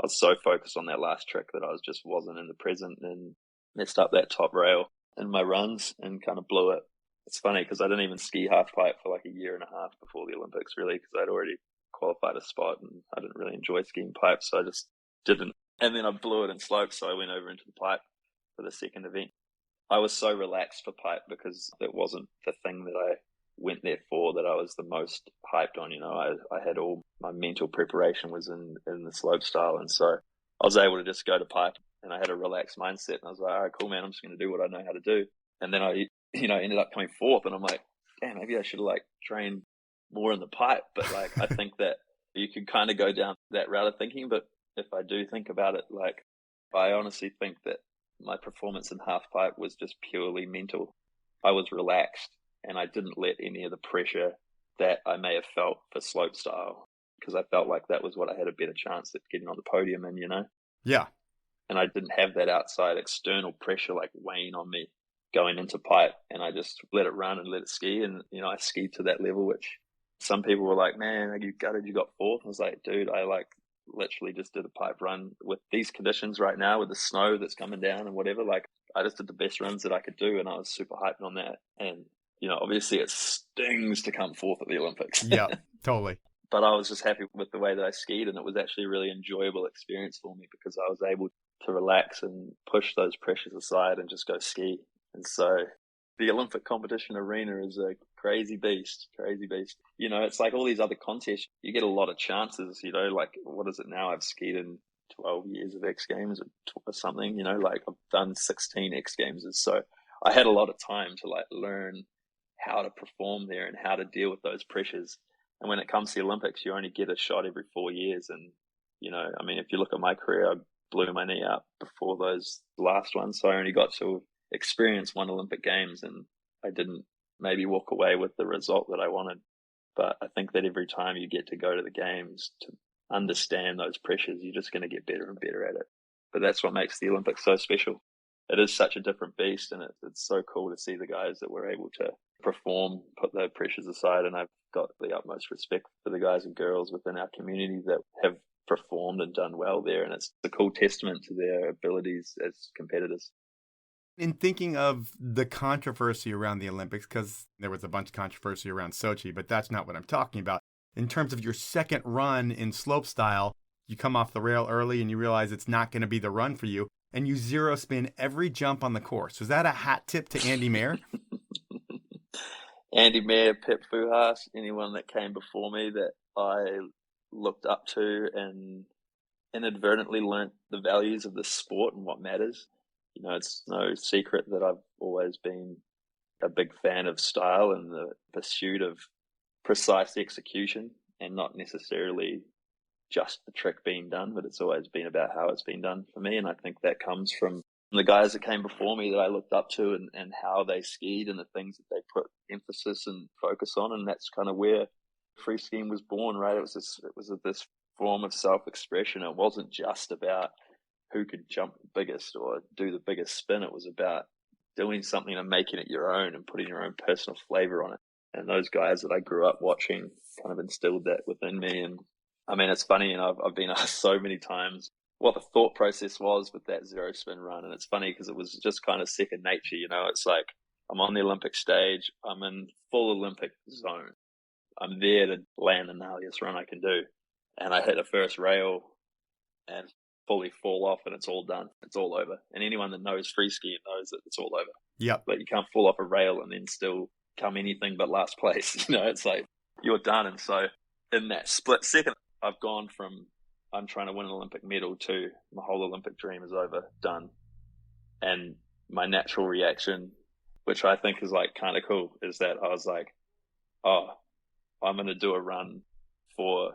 I was so focused on that last trick that I wasn't in the present and messed up that top rail in my runs and kind of blew it. It's funny because I didn't even ski half pipe for like a year and a half before the Olympics, really, because I'd already qualified a spot and I didn't really enjoy skiing pipe. So I just didn't. And then I blew it in slopes. So I went over into the pipe for the second event. I was so relaxed for pipe because it wasn't the thing that I went there for that I was the most hyped on. You know, I had all my mental preparation was in the slope style. And so I was able to just go to pipe and I had a relaxed mindset. And I was like, all right, cool, man, I'm just going to do what I know how to do. And then I, you know, ended up coming fourth and I'm like, damn, maybe I should have like trained more in the pipe. But like, I think that you could kind of go down that route of thinking. But if I do think about it, like, I honestly think that my performance in half pipe was just purely mental. I was relaxed and I didn't let any of the pressure that I may have felt for slope style because I felt like that was what I had a better chance at getting on the podium in, you know? Yeah. And I didn't have that outside external pressure like weighing on me going into pipe, and I just let it run and let it ski. And, you know, I skied to that level, which some people were like, man, you gutted, you got fourth. I was like, dude, I like literally just did a pipe run with these conditions right now with the snow that's coming down and whatever. Like, I just did the best runs that I could do and I was super hyped on that. And, you know, obviously it stings to come fourth at the Olympics. Yeah, totally. But I was just happy with the way that I skied, and it was actually a really enjoyable experience for me because I was able to relax and push those pressures aside and just go ski. And so the Olympic competition arena is a crazy beast. You know, it's like all these other contests, you get a lot of chances, you know, like, what is it now? I've skied in 12 years of X Games or something, you know, like I've done 16 X Games. So I had a lot of time to like learn how to perform there and how to deal with those pressures. And when it comes to the Olympics, you only get a shot every 4 years. And, you know, I mean, if you look at my career, I blew my knee out before those last ones. So I only got to experience one Olympic Games and I didn't maybe walk away with the result that I wanted. But I think that every time you get to go to the games to understand those pressures, you're just going to get better and better at it. But that's what makes the Olympics so special. It is such a different beast, and it's so cool to see the guys that were able to perform, put those pressures aside. And I've got the utmost respect for the guys and girls within our community that have performed and done well there. And it's a cool testament to their abilities as competitors. In thinking of the controversy around the Olympics, because there was a bunch of controversy around Sochi, but that's not what I'm talking about. In terms of your second run in slopestyle, you come off the rail early and you realize it's not going to be the run for you, and you zero spin every jump on the course. Was that a hat tip to Andy Mayer? Andy Mayer, Pep Fuhas, anyone that came before me that I looked up to and inadvertently learnt the values of the sport and what matters. You know, it's no secret that I've always been a big fan of style and the pursuit of precise execution, and not necessarily just the trick being done, but it's always been about how it's been done for me. And I think that comes from the guys that came before me that I looked up to, and how they skied and the things that they put emphasis and focus on. And that's kind of where free skiing was born, right? It was this form of self-expression. It wasn't just about who could jump the biggest or do the biggest spin. It was about doing something and making it your own and putting your own personal flavor on it. And those guys that I grew up watching kind of instilled that within me. And I mean, it's funny, and I've been asked so many times what the thought process was with that zero spin run. And it's funny because it was just kind of second nature. You know, it's like I'm on the Olympic stage. I'm in full Olympic zone. I'm there to land the gnarliest run I can do. And I hit a first rail and fully fall off, and it's all done. It's all over. And anyone that knows free skiing knows that it's all over. Yep. But you can't fall off a rail and then still come anything but last place. You know, it's like you're done. And so in that split second, I've gone from I'm trying to win an Olympic medal to my whole Olympic dream is over, done. And my natural reaction, which I think is like kind of cool, is that I was like, oh, I'm going to do a run for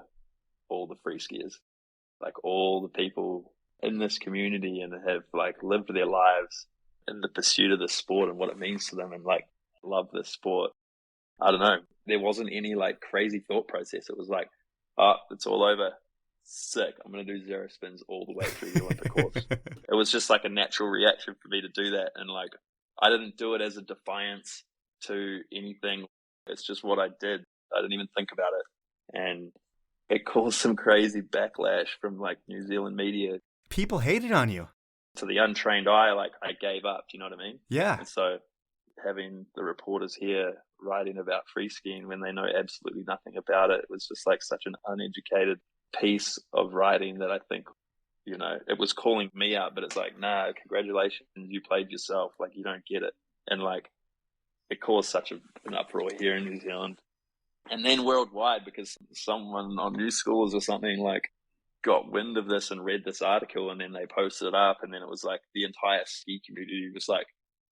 all the free skiers, like all the people in this community, and have like lived their lives in the pursuit of the sport and what it means to them, and like love this sport. I don't know. There wasn't any like crazy thought process. It was like, oh, it's all over. Sick. I'm going to do zero spins all the way through the Olympic course. It was just like a natural reaction for me to do that. And like, I didn't do it as a defiance to anything. It's just what I did. I didn't even think about it. And it caused some crazy backlash from like New Zealand media. People hated on you. To the untrained eye, like I gave up. Do you know what I mean? Yeah. And so having the reporters here writing about free skiing when they know absolutely nothing about it, it was just like such an uneducated piece of writing that I think, you know, it was calling me out, but it's like, nah, congratulations, you played yourself. Like, you don't get it. And like, it caused such an uproar here in New Zealand. And then worldwide, because someone on News Schools or something like got wind of this and read this article, and then they posted it up, and then it was like the entire ski community was like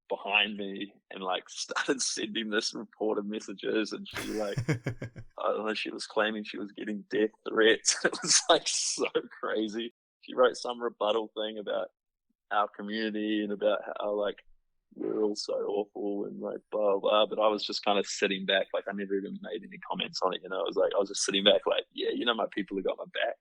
behind me and like started sending this reporter messages, and she like I don't know, she was claiming she was getting death threats. It was like so crazy. She wrote some rebuttal thing about our community and about how like we're all so awful and like blah blah, but I was just kind of sitting back, like I never even made any comments on it, you know. I was just sitting back like, yeah, you know, my people have got my back.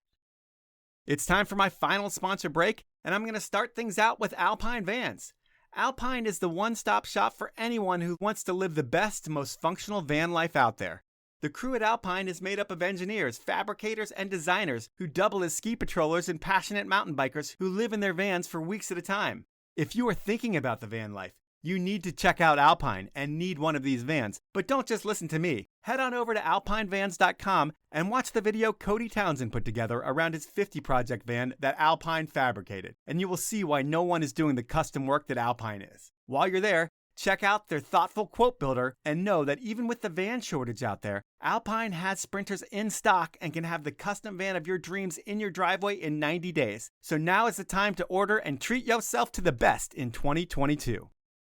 It's time for my final sponsor break, and I'm going to start things out with Alpine Vans. Alpine is the one-stop shop for anyone who wants to live the best, most functional van life out there. The crew at Alpine is made up of engineers, fabricators, and designers who double as ski patrollers and passionate mountain bikers who live in their vans for weeks at a time. If you are thinking about the van life, you need to check out Alpine and need one of these vans. But don't just listen to me. Head on over to alpinevans.com and watch the video Cody Townsend put together around his 50 project van that Alpine fabricated, and you will see why no one is doing the custom work that Alpine is. While you're there, check out their thoughtful quote builder and know that even with the van shortage out there, Alpine has sprinters in stock and can have the custom van of your dreams in your driveway in 90 days. So now is the time to order and treat yourself to the best in 2022.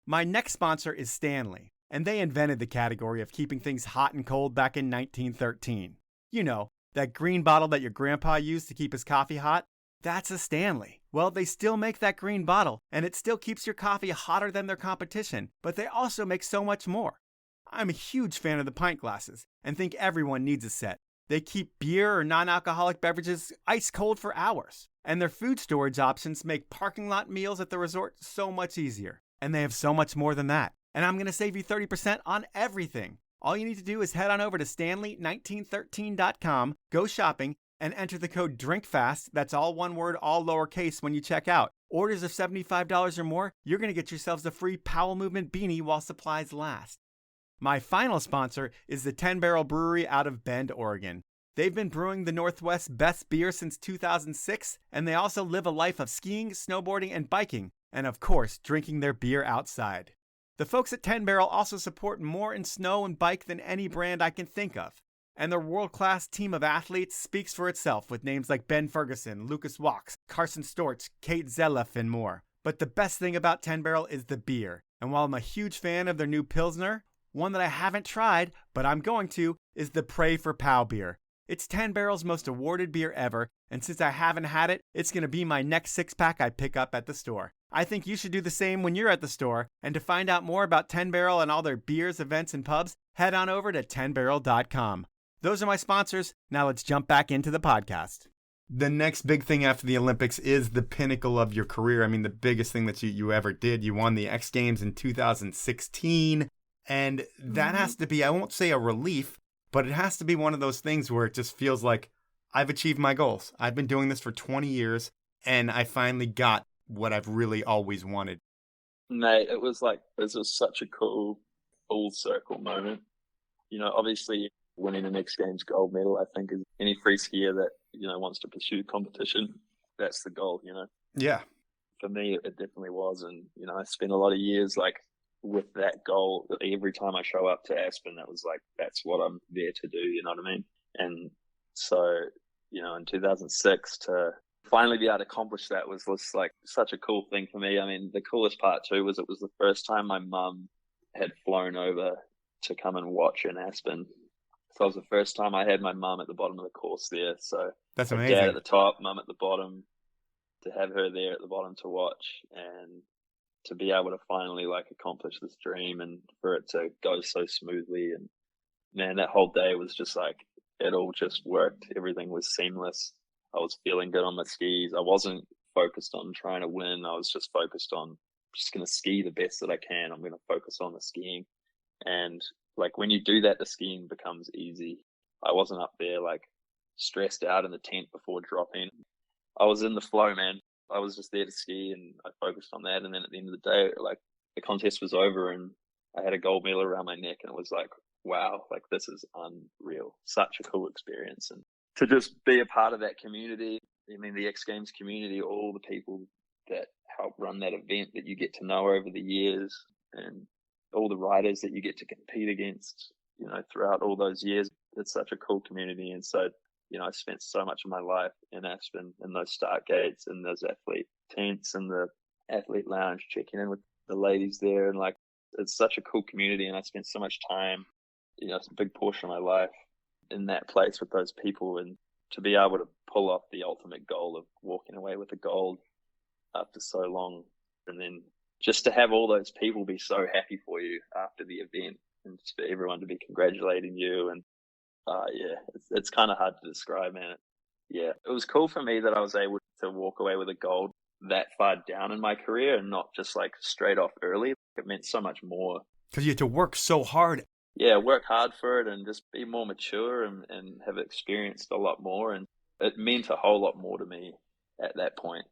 My next sponsor is Stanley, and they invented the category of keeping things hot and cold back in 1913. You know, that green bottle that your grandpa used to keep his coffee hot? That's a Stanley. Well, they still make that green bottle, and it still keeps your coffee hotter than their competition, but they also make so much more. I'm a huge fan of the pint glasses, and think everyone needs a set. They keep beer or non-alcoholic beverages ice cold for hours, and their food storage options make parking lot meals at the resort so much easier. And they have so much more than that. And I'm going to save you 30% on everything. All you need to do is head on over to stanley1913.com, go shopping, and enter the code DRINKFAST, that's all one word, all lowercase, when you check out. Orders of $75 or more, you're going to get yourselves a free Powell Movement beanie while supplies last. My final sponsor is the 10 Barrel Brewery out of Bend, Oregon. They've been brewing the Northwest's best beer since 2006, and they also live a life of skiing, snowboarding, and biking, and of course, drinking their beer outside. The folks at 10 Barrel also support more in snow and bike than any brand I can think of. And their world-class team of athletes speaks for itself with names like Ben Ferguson, Lucas Wachs, Carson Storch, Kate Zelef, and more. But the best thing about 10 Barrel is the beer. And while I'm a huge fan of their new Pilsner, one that I haven't tried, but I'm going to, is the Pray for Pow beer. It's 10 Barrel's most awarded beer ever, and since I haven't had it, it's going to be my next six-pack I pick up at the store. I think you should do the same when you're at the store, and to find out more about 10 Barrel and all their beers, events, and pubs, head on over to 10barrel.com. Those are my sponsors. Now let's jump back into the podcast. The next big thing after the Olympics is the pinnacle of your career. I mean, the biggest thing that you ever did. You won the X Games in 2016, and that has to be, I won't say a relief, but it has to be one of those things where it just feels like I've achieved my goals. I've been doing this for 20 years, and I finally got what I've really always wanted. Mate, it was such a cool full circle moment. You know, obviously winning an X Games gold medal, I think, is any free skier that, you know, wants to pursue competition. That's the goal, you know? Yeah. For me, it definitely was. And, you know, I spent a lot of years with that goal. Every time I show up to Aspen, that was that's what I'm there to do, you know what I mean? And so, you know, in 2006 to finally be able to accomplish that was such a cool thing for me. I mean, the coolest part too was it was the first time my mum had flown over to come and watch in Aspen. So it was the first time I had my mum at the bottom of the course there. So that's amazing. Dad at the top, mum at the bottom, to have her there at the bottom to watch and to be able to finally accomplish this dream and for it to go so smoothly. And man, that whole day was just it all just worked. Everything was seamless. I was feeling good on my skis. I wasn't focused on trying to win. I was just focused on just going to ski the best that I can. I'm going to focus on the skiing. And when you do that, the skiing becomes easy. I wasn't up there stressed out in the tent before dropping. I was in the flow, man. I was just there to ski and I focused on that. And then at the end of the day, the contest was over and I had a gold medal around my neck and it was wow, this is unreal. Such a cool experience. And to just be a part of that community, I mean, the X Games community, all the people that help run that event that you get to know over the years and all the riders that you get to compete against, you know, throughout all those years. It's such a cool community. And so, you know, I spent so much of my life in Aspen, in those start gates, in those athlete tents, and the athlete lounge, checking in with the ladies there. And it's such a cool community. And I spent so much time, you know, it's a big portion of my life in that place with those people. And to be able to pull off the ultimate goal of walking away with the gold after so long, and then just to have all those people be so happy for you after the event and just for everyone to be congratulating you. And yeah, it's kind of hard to describe, man. Yeah, it was cool for me that I was able to walk away with a gold that far down in my career and not just straight off early. It meant so much more. Because you had to work so hard. Yeah, work hard for it and just be more mature and have experienced a lot more. And it meant a whole lot more to me at that point.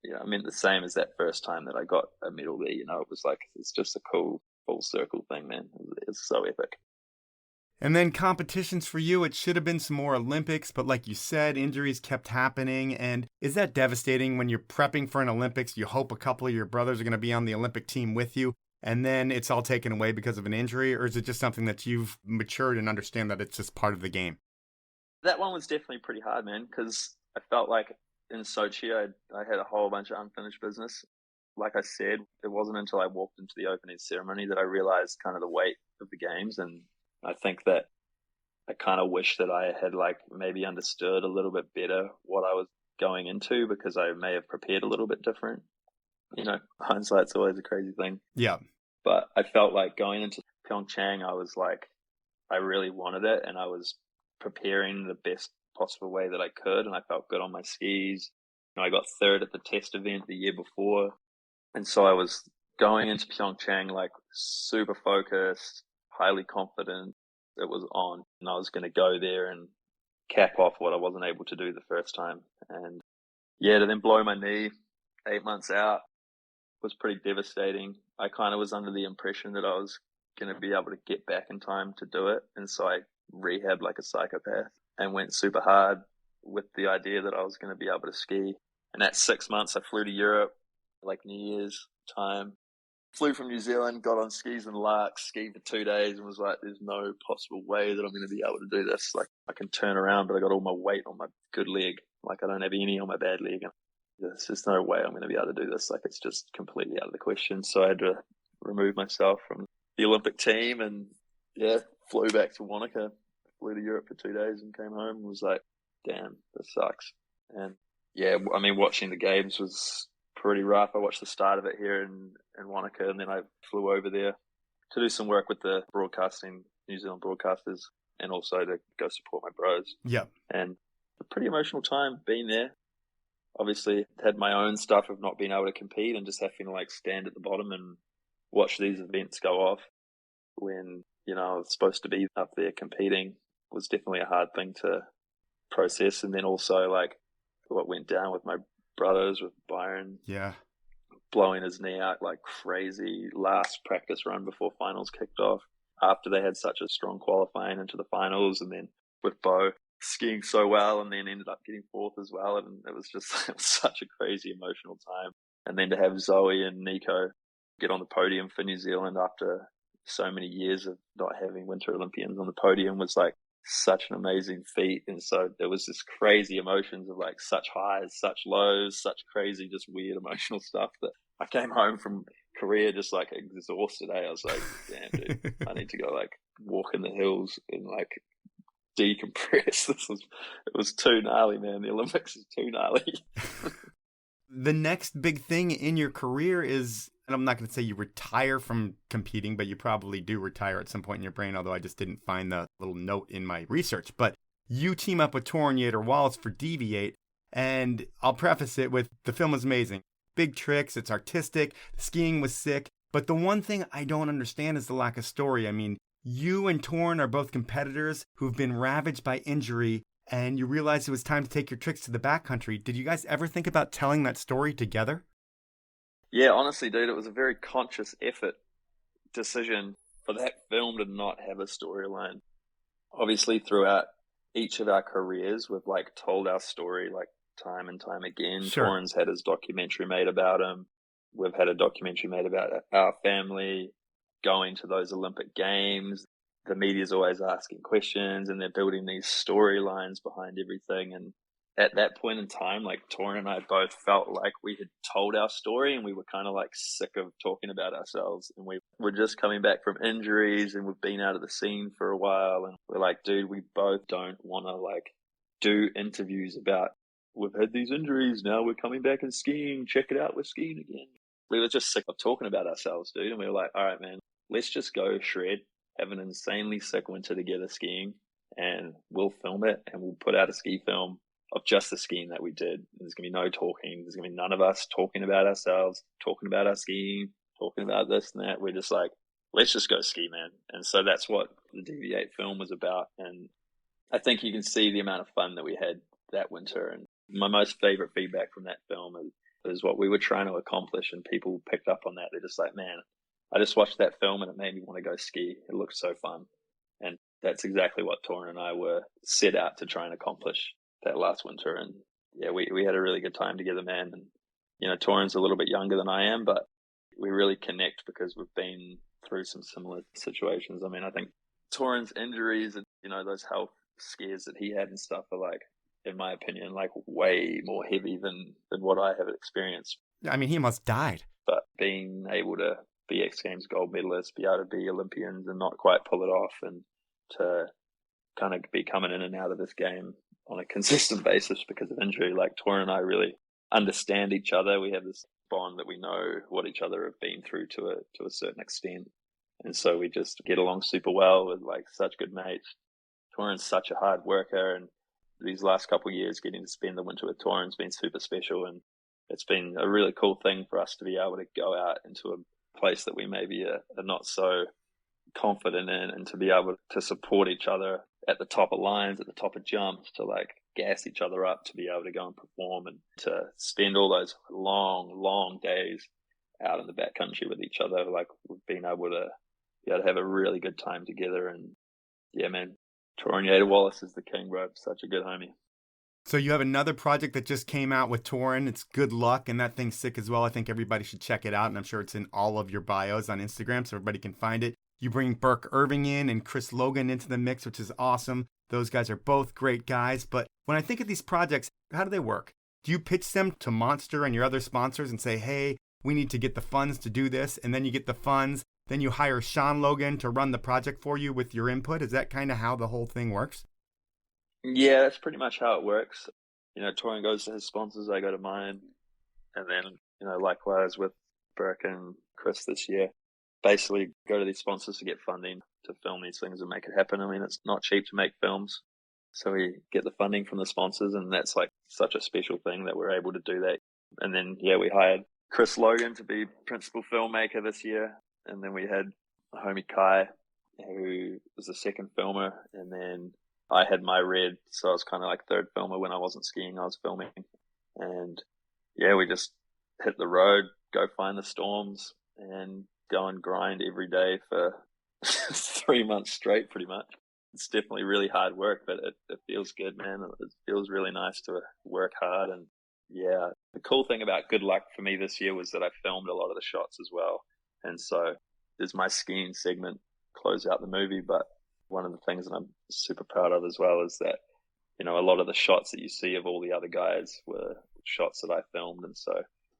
You know, it meant the same as that first time that I got a medal there. You know, it was it's just a cool full circle thing, man. It's so epic. And then competitions for you, it should have been some more Olympics, but like you said, injuries kept happening. And is that devastating when you're prepping for an Olympics? You hope a couple of your brothers are going to be on the Olympic team with you, and then it's all taken away because of an injury? Or is it just something that you've matured and understand that it's just part of the game? That one was definitely pretty hard, man, because I felt in Sochi, I had a whole bunch of unfinished business. Like I said, it wasn't until I walked into the opening ceremony that I realized kind of the weight of the games. And I think that I kind of wish that I had maybe understood a little bit better what I was going into, because I may have prepared a little bit different. You know, hindsight's always a crazy thing. Yeah. But I felt going into Pyeongchang, I was I really wanted it, and I was preparing the best possible way that I could, and I felt good on my skis. You know, I got third at the test event the year before, and so I was going into Pyeongchang super focused, highly confident. It was on, and I was going to go there and cap off what I wasn't able to do the first time. And yeah, to then blow my knee 8 months out was pretty devastating. I kind of was under the impression that I was going to be able to get back in time to do it, and so I rehabbed like a psychopath and went super hard with the idea that I was going to be able to ski. And that 6 months I flew to Europe, New Year's time, flew from New Zealand, got on skis and larks, skied for 2 days, and was like, there's no possible way that I'm going to be able to do this. Like, I can turn around, but I got all my weight on my good leg. Like, I don't have any on my bad leg. There's just no way I'm going to be able to do this. Like, it's just completely out of the question. So I had to remove myself from the Olympic team and, flew back to Wanaka, flew to Europe for 2 days and came home and was like, damn, this sucks. And, watching the games was pretty rough. I watched the start of it here in Wanaka, and then I flew over there to do some work with the New Zealand broadcasters, and also to go support my bros. Yeah. And a pretty emotional time being there. Obviously, had my own stuff of not being able to compete and just having to like stand at the bottom and watch these events go off when, I was supposed to be up there competing was definitely a hard thing to process. And then also like what went down with my brothers, with Byron. Yeah. Blowing his knee out like crazy last practice run before finals kicked off after they had such a strong qualifying into the finals, and then with Bo skiing so well and then ended up getting fourth as well, and it was such a crazy emotional time. And then to have Zoe and Nico get on the podium for New Zealand after so many years of not having Winter Olympians on the podium was like such an amazing feat. And so there was this crazy emotions of like such highs, such lows, such crazy, just weird emotional stuff that I came home from Korea just like exhausted. I was like, damn, dude, I need to go like walk in the hills and like decompress. It was too gnarly, man. The Olympics is too gnarly. The next big thing in your career is, and I'm not going to say you retire from competing, but you probably do retire at some point in your brain, although I just didn't find the little note in my research. But you team up with Torrniator Wallace for Deviate, and I'll preface it with the film is amazing. Big tricks, it's artistic, the skiing was sick, but the one thing I don't understand is the lack of story. I mean, you and Torn are both competitors who've been ravaged by injury, and you realized it was time to take your tricks to the backcountry. Did you guys ever think about telling that story together? Yeah, honestly, dude, it was a very conscious effort decision for that film to not have a storyline. Obviously, throughout each of our careers, we've like told our story like time and time again. Sure. Torrens had his documentary made about him. We've had a documentary made about our family going to those Olympic Games. The media's always asking questions and they're building these storylines behind everything. And at that point in time, like Torren and I both felt like we had told our story and we were kind of like sick of talking about ourselves. And we were just coming back from injuries and we've been out of the scene for a while. And we're like, dude, we both don't want to like do interviews about, we've had these injuries, now we're coming back and skiing, check it out, we're skiing again. We were just sick of talking about ourselves, dude. And we were like, all right, man, let's just go shred, have an insanely sick winter together skiing, and we'll film it and we'll put out a ski film of just the skiing that we did. There's going to be no talking. There's going to be none of us talking about ourselves, talking about our skiing, talking about this and that. We're just like, let's just go ski, man. And so that's what the Deviate film was about. And I think you can see the amount of fun that we had that winter. And my most favorite feedback from that film is what we were trying to accomplish. And people picked up on that. They're just like, man, I just watched that film and it made me want to go ski. It looked so fun. And that's exactly what Torren and I were set out to try and accomplish that last winter. And yeah, we had a really good time together, man. And, you know, Torren's a little bit younger than I am, but we really connect because we've been through some similar situations. I mean, I think Torren's injuries and, you know, those health scares that he had and stuff are like, in my opinion, like way more heavy than what I have experienced. I mean, he almost died. But being able to be X Games gold medalists, be able to be Olympians and not quite pull it off, and to kind of be coming in and out of this game on a consistent basis because of injury. Like Torren and I really understand each other. We have this bond that we know what each other have been through to a certain extent. And so we just get along super well with like such good mates. Torren's such a hard worker, and these last couple of years getting to spend the winter with Torren's been super special. And it's been a really cool thing for us to be able to go out into a place that we maybe are not so confident in, and to be able to support each other at the top of lines, at the top of jumps, to like gas each other up to be able to go and perform, and to spend all those long days out in the backcountry with each other. Like we've been able to have a really good time together. And yeah, man, Torrniator Wallace is the king, bro. Such a good homie. So you have another project that just came out with Torin. It's Good Luck, and that thing's sick as well. I think everybody should check it out, and I'm sure it's in all of your bios on Instagram so everybody can find it. You bring Burke Irving in and Chris Logan into the mix, which is awesome. Those guys are both great guys. But when I think of these projects, how do they work? Do you pitch them to Monster and your other sponsors and say, hey, we need to get the funds to do this, and then you get the funds, then you hire Sean Logan to run the project for you with your input? Is that kind of how the whole thing works? Yeah, that's pretty much how it works. Torin goes to his sponsors, I go to mine. And then, likewise with Burke and Chris this year. Basically go to these sponsors to get funding to film these things and make it happen. I mean, it's not cheap to make films. So we get the funding from the sponsors, and that's like such a special thing that we're able to do that. And then, we hired Chris Logan to be principal filmmaker this year. And then we had homie Kai, who was the second filmer. And then I had my red, so I was kind of like third filmer. When I wasn't skiing, I was filming. And we just hit the road, go find the storms, and go and grind every day for 3 months straight, pretty much. It's definitely really hard work, but it feels good, man. It feels really nice to work hard. And the cool thing about Good Luck for me this year was that I filmed a lot of the shots as well. And so there's my skiing segment close out the movie, but one of the things that I'm super proud of as well is that, a lot of the shots that you see of all the other guys were shots that I filmed. And so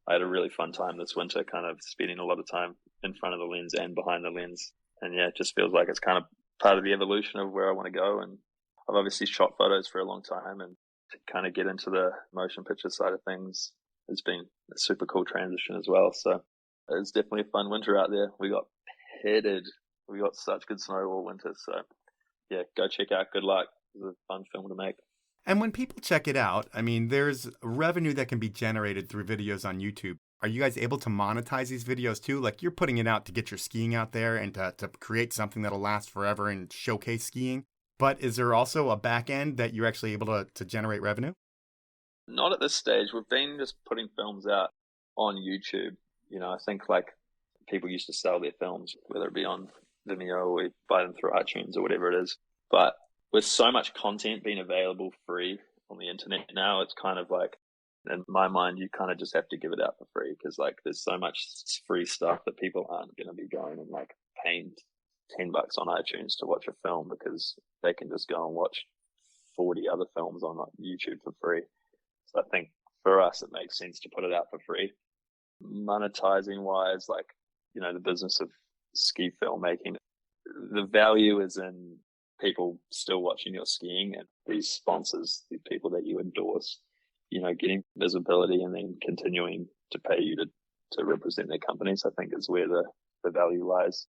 I had a really fun time this winter, kind of spending a lot of time in front of the lens and behind the lens. And it just feels like it's kind of part of the evolution of where I want to go. And I've obviously shot photos for a long time, and to kind of get into the motion picture side of things has been a super cool transition as well. So it's definitely a fun winter out there. We got headed. We got such good snow all winter. So go check out Good Luck. It's a fun film to make. And when people check it out, I mean, there's revenue that can be generated through videos on YouTube. Are you guys able to monetize these videos too? Like, you're putting it out to get your skiing out there and to create something that'll last forever and showcase skiing. But is there also a back end that you're actually able to generate revenue? Not at this stage. We've been just putting films out on YouTube. I think like people used to sell their films, whether it be on Vimeo or we buy them through iTunes or whatever it is. But with so much content being available free on the internet now, it's kind of like, in my mind, you kind of just have to give it out for free, because like there's so much free stuff that people aren't going to be going and like paying $10 on iTunes to watch a film, because they can just go and watch 40 other films on YouTube for free. So I think for us, it makes sense to put it out for free. Monetizing wise, like, the business of ski filmmaking, the value is in people still watching your skiing, and these sponsors, these people that you endorse, getting visibility and then continuing to pay you to represent their companies, I think is where the value lies.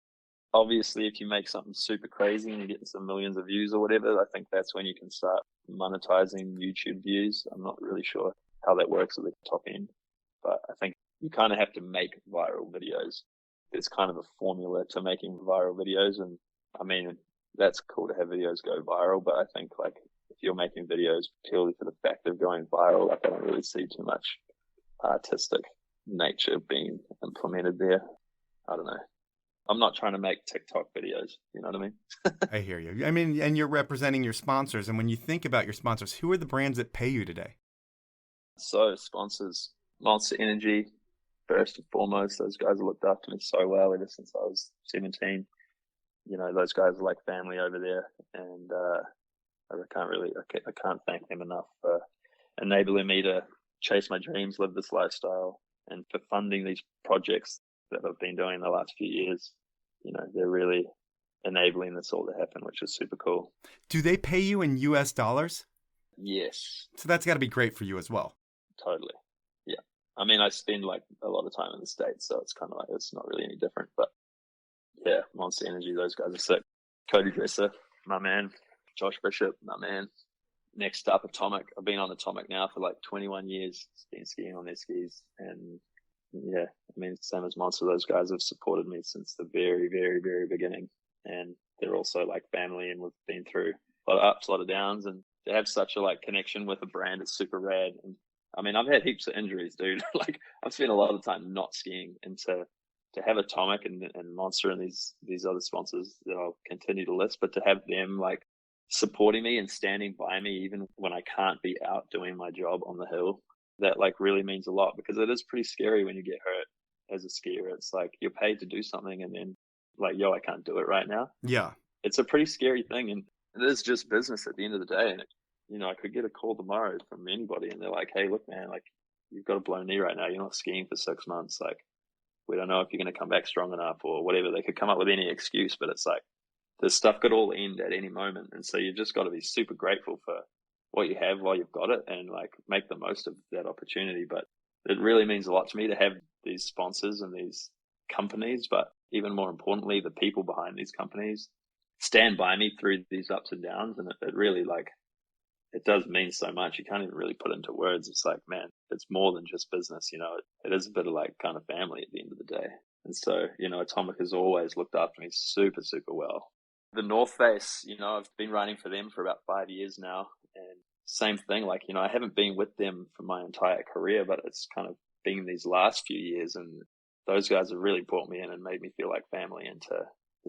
Obviously, if you make something super crazy and you're getting some millions of views or whatever, I think that's when you can start monetizing YouTube views. I'm not really sure how that works at the top end, but I think you kind of have to make viral videos. There's kind of a formula to making viral videos. And I mean, that's cool to have videos go viral, but I think like if you're making videos purely for the fact of going viral, like I don't really see too much artistic nature being implemented there. I don't know. I'm not trying to make TikTok videos. You know what I mean? I hear you. I mean, and you're representing your sponsors. And when you think about your sponsors, who are the brands that pay you today? So sponsors, Monster Energy, first and foremost. Those guys have looked after me so well ever since I was 17. Those guys are like family over there. And I can't thank them enough for enabling me to chase my dreams, live this lifestyle, and for funding these projects that I've been doing the last few years. They're really enabling this all to happen, which is super cool. Do they pay you in US dollars? Yes. So that's got to be great for you as well. Totally. Yeah. I mean, I spend like a lot of time in the States, so it's kind of like, it's not really any different, but yeah, Monster Energy, those guys are sick. Cody Dresser, my man. Josh Bishop, my man. Next up, Atomic. I've been on Atomic now for like 21 years. Been skiing on their skis. And yeah, I mean, same as Monster, those guys have supported me since the very, very, very beginning. And they're also like family, and we've been through a lot of ups, a lot of downs, and to have such a like connection with a brand is super rad. And I mean, I've had heaps of injuries, dude. Like I've spent a lot of time not skiing, and to have Atomic and Monster and these other sponsors that I'll continue to list, but to have them like supporting me and standing by me even when I can't be out doing my job on the hill. That like really means a lot, because it is pretty scary when you get hurt as a skier. It's like you're paid to do something and then like, yo, I can't do it right now. Yeah. It's a pretty scary thing, and it is just business at the end of the day. And you know, I could get a call tomorrow from anybody and they're like, hey, look, man, like you've got a blown knee right now. You're not skiing for 6 months. Like, we don't know if you're going to come back strong enough or whatever. They could come up with any excuse, but it's like this stuff could all end at any moment. And so you've just got to be super grateful for what you have while you've got it and like make the most of that opportunity. But it really means a lot to me to have these sponsors and these companies, but even more importantly, the people behind these companies stand by me through these ups and downs. And it really like, it does mean so much. You can't even really put into words. It's like, man, it's more than just business. You know, it is a bit of like kind of family at the end of the day. And so, you know, Atomic has always looked after me super, super well. The North Face, you know, I've been running for them for about 5 years now. And same thing, like, you know, I haven't been with them for my entire career, but it's kind of been these last few years. And those guys have really brought me in and made me feel like family, and to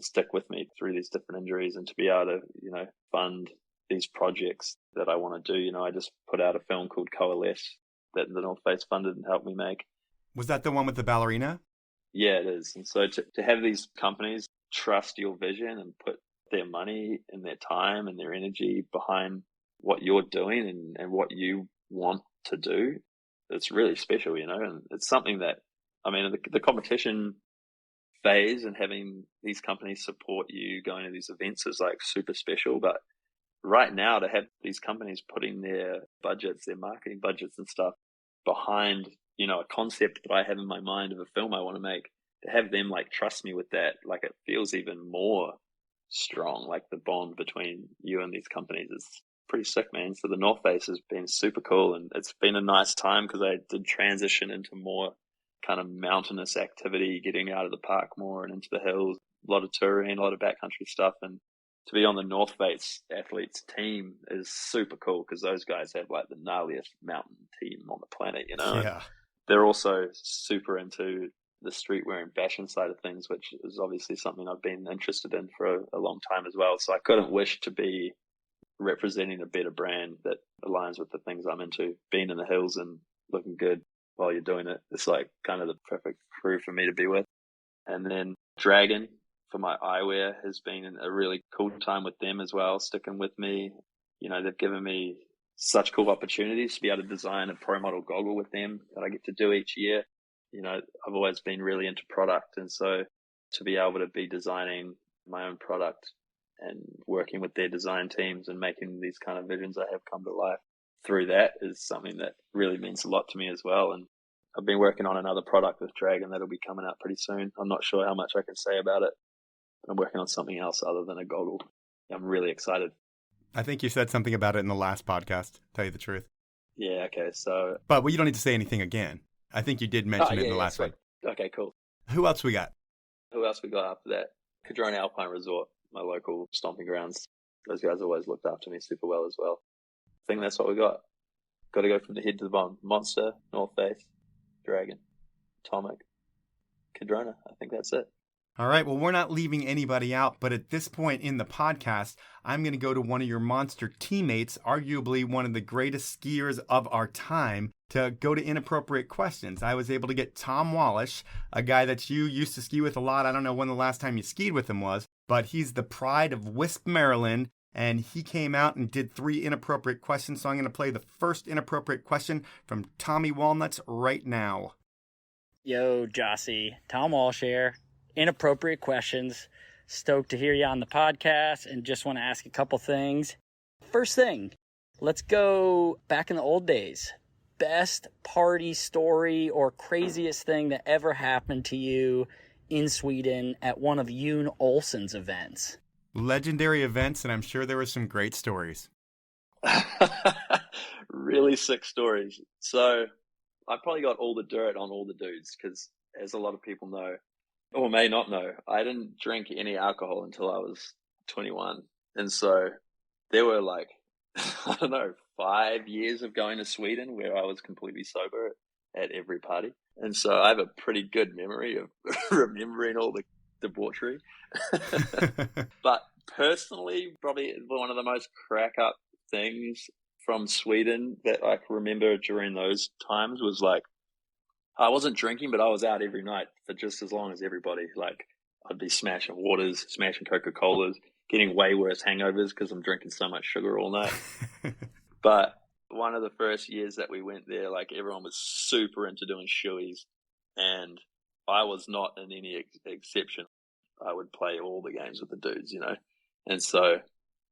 stick with me through these different injuries and to be able to, you know, fund these projects that I want to do. You know, I just put out a film called Coalesce that the North Face funded and helped me make. Was that the one with the ballerina? Yeah, it is. And so to have these companies trust your vision and put their money and their time and their energy behind what you're doing and what you want to do, it's really special, you know. And it's something that, I mean, the competition phase and having these companies support you going to these events is like super special. But right now, to have these companies putting their budgets, their marketing budgets and stuff behind, you know, a concept that I have in my mind of a film I want to make, to have them like trust me with that, like it feels even more strong. Like the bond between you and these companies is pretty sick, man. So the North Face has been super cool, and it's been a nice time because I did transition into more kind of mountainous activity, getting out of the park more and into the hills, a lot of touring, a lot of backcountry stuff. And to be on the North Face athletes team is super cool because those guys have like the gnarliest mountain team on the planet, you know. Yeah. They're also super into the streetwear and fashion side of things, which is obviously something I've been interested in for a long time as well. So I couldn't wish to be representing a better brand that aligns with the things I'm into. Being in the hills and looking good while you're doing it, it's like kind of the perfect crew for me to be with. And then Dragon for my eyewear has been a really cool time with them as well, sticking with me. You know, they've given me such cool opportunities to be able to design a pro model goggle with them that I get to do each year. You know, I've always been really into product, and so to be able to be designing my own product and working with their design teams and making these kind of visions I have come to life through that is something that really means a lot to me as well. And I've been working on another product with Dragon that'll be coming out pretty soon. I'm not sure how much I can say about it, but I'm working on something else other than a goggle. I'm really excited. I think you said something about it in the last podcast, to tell you the truth. Yeah, okay, so... But you don't need to say anything again. I think you did mention it in the last one. Okay, cool. Who else we got? Who else we got after that? Cadrona Alpine Resort, my local stomping grounds. Those guys always looked after me super well as well. I think that's what we got. Got to go from the head to the bottom. Monster, North Face, Dragon, Atomic, Cadrona. I think that's it. All right, well, we're not leaving anybody out, but at this point in the podcast, I'm going to go to one of your monster teammates, arguably one of the greatest skiers of our time, to go to Inappropriate Questions. I was able to get Tom Wallisch, a guy that you used to ski with a lot. I don't know when the last time you skied with him was, but he's the pride of Wisp, Maryland, and he came out and did 3 inappropriate questions. So I'm going to play the first inappropriate question from Tommy Walnuts right now. Yo, Jossi, Tom Wallisch here. Inappropriate Questions. Stoked to hear you on the podcast and just want to ask a couple things. First thing, let's go back in the old days. Best party story or craziest thing that ever happened to you in Sweden at one of Yoon Olsen's events? Legendary events, and I'm sure there were some great stories. Really sick stories. So I probably got all the dirt on all the dudes because, as a lot of people know, or may not know, I didn't drink any alcohol until I was 21. And so there were like, I don't know, 5 years of going to Sweden where I was completely sober at every party. And so I have a pretty good memory of remembering all the debauchery. But personally, probably one of the most crack up things from Sweden that I can remember during those times was like, I wasn't drinking, but I was out every night for just as long as everybody. Like, I'd be smashing waters, smashing Coca-Colas, getting way worse hangovers because I'm drinking so much sugar all night. But one of the first years that we went there, like, everyone was super into doing shoeies, and I was not in any exception. I would play all the games with the dudes, you know. And so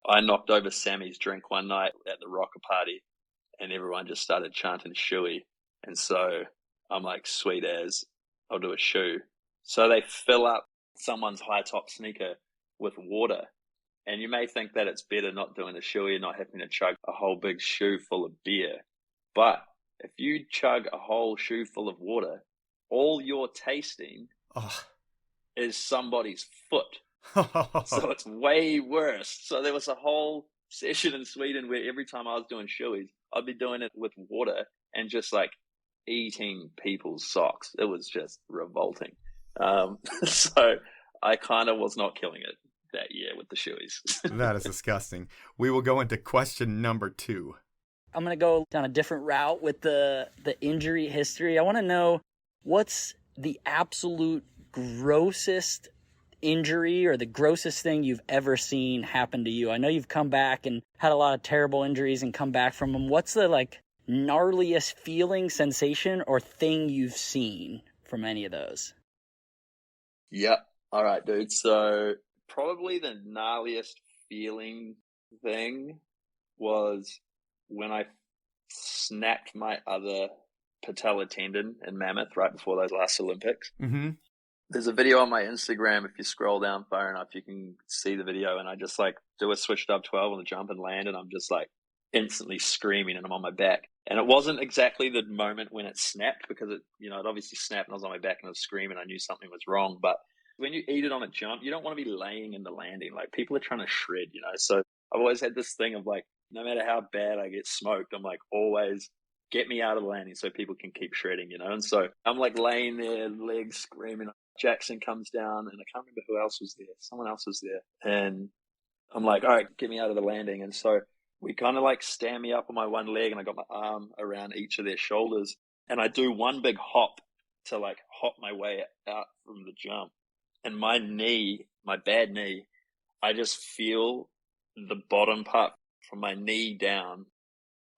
I knocked over Sammy's drink one night at the rocker party, and everyone just started chanting shoey. And so I'm like, sweet as, I'll do a shoe. So they fill up someone's high top sneaker with water. And you may think that it's better not doing a shoey and not having to chug a whole big shoe full of beer. But if you chug a whole shoe full of water, all you're tasting is somebody's foot. So it's way worse. So there was a whole session in Sweden where every time I was doing shoeies, I'd be doing it with water and just like eating people's socks. It was just revolting. So I kind of was not killing it that year with the shoeies. That is disgusting. We will go into question number 2. I'm going to go down a different route with the injury history. I want to know, what's the absolute grossest injury or the grossest thing you've ever seen happen to you? I know you've come back and had a lot of terrible injuries and come back from them. What's the like gnarliest feeling, sensation, or thing you've seen from any of those? Yep. All right, dude. So probably the gnarliest feeling thing was when I snapped my other patella tendon in Mammoth right before those last Olympics. Mm-hmm. There's a video on my Instagram. If you scroll down far enough, you can see the video. And I just like do a switch dub 12 on the jump and land. And I'm just like instantly screaming and I'm on my back. And it wasn't exactly the moment when it snapped because it, you know, it obviously snapped and I was on my back and I was screaming. I knew something was wrong. But when you eat it on a jump, you don't want to be laying in the landing. Like people are trying to shred, you know? So I've always had this thing of like, no matter how bad I get smoked, I'm like, always get me out of the landing so people can keep shredding, you know? And so I'm like laying there, legs screaming. Jackson comes down and I can't remember who else was there. Someone else was there. And I'm like, all right, get me out of the landing. And so we kind of like stand me up on my one leg and I got my arm around each of their shoulders. And I do one big hop to like hop my way out from the jump. And my knee, my bad knee, I just feel the bottom part from my knee down.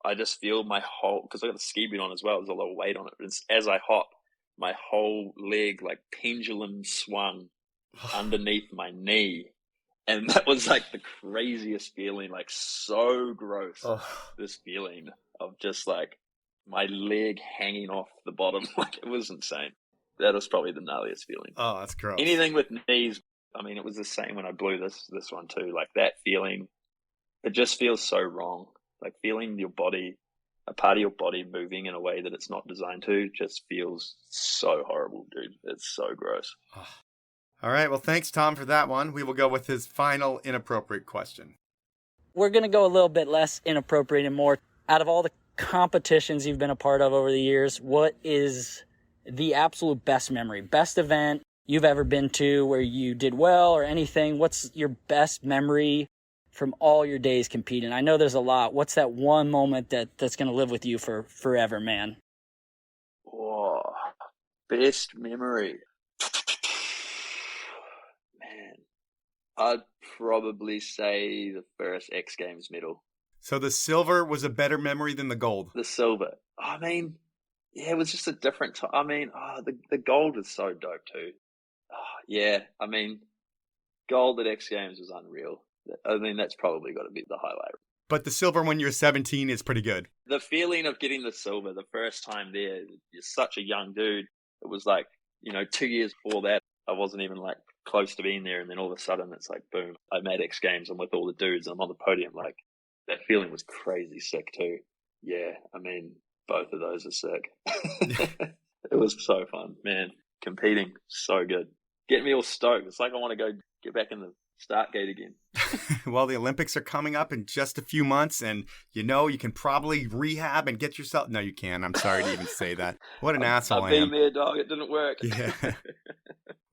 I just feel my whole, because I got the ski boot on as well, there's a lot of weight on it. But as I hop, my whole leg like pendulum swung underneath my knee. And that was like the craziest feeling, like so gross. This feeling of just like my leg hanging off the bottom. Like it was insane. That was probably the gnarliest feeling. Oh, that's gross. Anything with knees, I mean, it was the same when I blew this one too. Like that feeling, it just feels so wrong. Like feeling your body, a part of your body moving in a way that it's not designed to just feels so horrible, dude. It's so gross. All right. Well, thanks, Tom, for that one. We will go with his final inappropriate question. We're going to go a little bit less inappropriate and more. Out of all the competitions you've been a part of over the years, what is the absolute best memory, best event you've ever been to where you did well or anything? What's your best memory from all your days competing? I know there's a lot. What's that one moment that's going to live with you for forever, man? Oh, best memory. Man, I'd probably say the first X Games medal. So the silver was a better memory than the gold? The silver. I mean, yeah, it was just a different time. I mean, the gold was so dope too. Yeah, I mean, gold at X Games was unreal. I mean, that's probably got to be the highlight. But the silver when you're 17 is pretty good. The feeling of getting the silver the first time there, you're such a young dude. It was like, 2 years before that, I wasn't even like close to being there. And then all of a sudden it's like, boom, I made X Games. I'm with all the dudes. I'm on the podium. Like that feeling was crazy sick too. Yeah. I mean, both of those are sick. It was so fun, man. Competing, so good. Getting me all stoked. It's like I want to go get back in the Startgate again. Well, the Olympics are coming up in just a few months, and you can probably rehab and get yourself. No, you can't. I'm sorry to even say that. What an asshole I am. I've been there, dog. It didn't work. Yeah.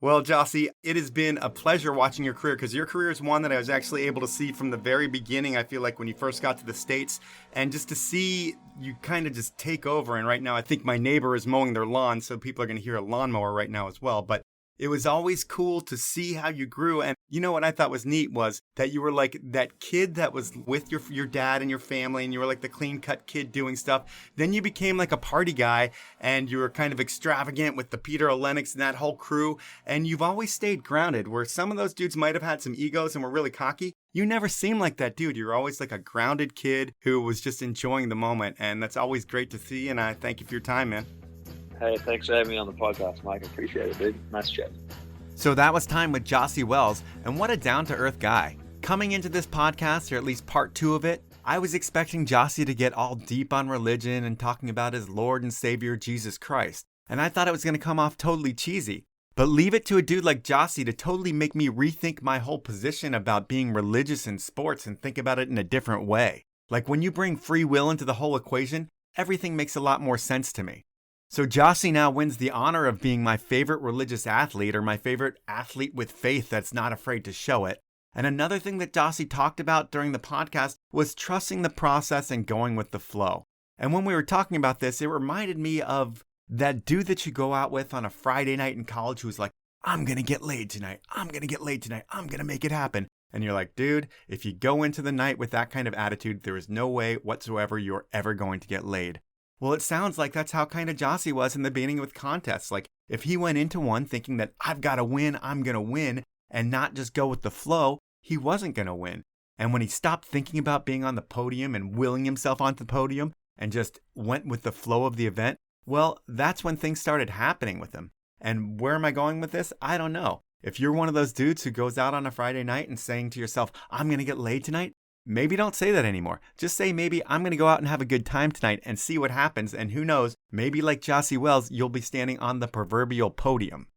Well, Jossi, it has been a pleasure watching your career, because your career is one that I was actually able to see from the very beginning. I feel like when you first got to the States, and just to see you kind of just take over. And right now, I think my neighbor is mowing their lawn, so people are going to hear a lawnmower right now as well. But it was always cool to see how you grew. And you know what I thought was neat was that you were like that kid that was with your dad and your family, and you were like the clean-cut kid doing stuff. Then you became like a party guy, and you were kind of extravagant with the Peter O'Lennox and that whole crew. And you've always stayed grounded, where some of those dudes might have had some egos and were really cocky. You never seemed like that dude. You were always like a grounded kid who was just enjoying the moment. And that's always great to see. And I thank you for your time, man. Hey, thanks for having me on the podcast, Mike. I appreciate it, dude. Nice chat. So that was time with Jossi Wells, and what a down-to-earth guy. Coming into this podcast, or at least part 2 of it, I was expecting Jossi to get all deep on religion and talking about his Lord and Savior, Jesus Christ. And I thought it was going to come off totally cheesy. But leave it to a dude like Jossi to totally make me rethink my whole position about being religious in sports and think about it in a different way. Like when you bring free will into the whole equation, everything makes a lot more sense to me. So Jossi now wins the honor of being my favorite religious athlete, or my favorite athlete with faith that's not afraid to show it. And another thing that Jossi talked about during the podcast was trusting the process and going with the flow. And when we were talking about this, it reminded me of that dude that you go out with on a Friday night in college who's like, I'm going to get laid tonight. I'm going to get laid tonight. I'm going to make it happen. And you're like, dude, if you go into the night with that kind of attitude, there is no way whatsoever you're ever going to get laid. Well, it sounds like that's how kind of Jossi was in the beginning with contests. Like, if he went into one thinking that I've got to win, I'm going to win, and not just go with the flow, he wasn't going to win. And when he stopped thinking about being on the podium and willing himself onto the podium and just went with the flow of the event, well, that's when things started happening with him. And where am I going with this? I don't know. If you're one of those dudes who goes out on a Friday night and saying to yourself, I'm going to get laid tonight, maybe don't say that anymore. Just say maybe I'm going to go out and have a good time tonight and see what happens. And who knows, maybe like Jossi Wells, you'll be standing on the proverbial podium.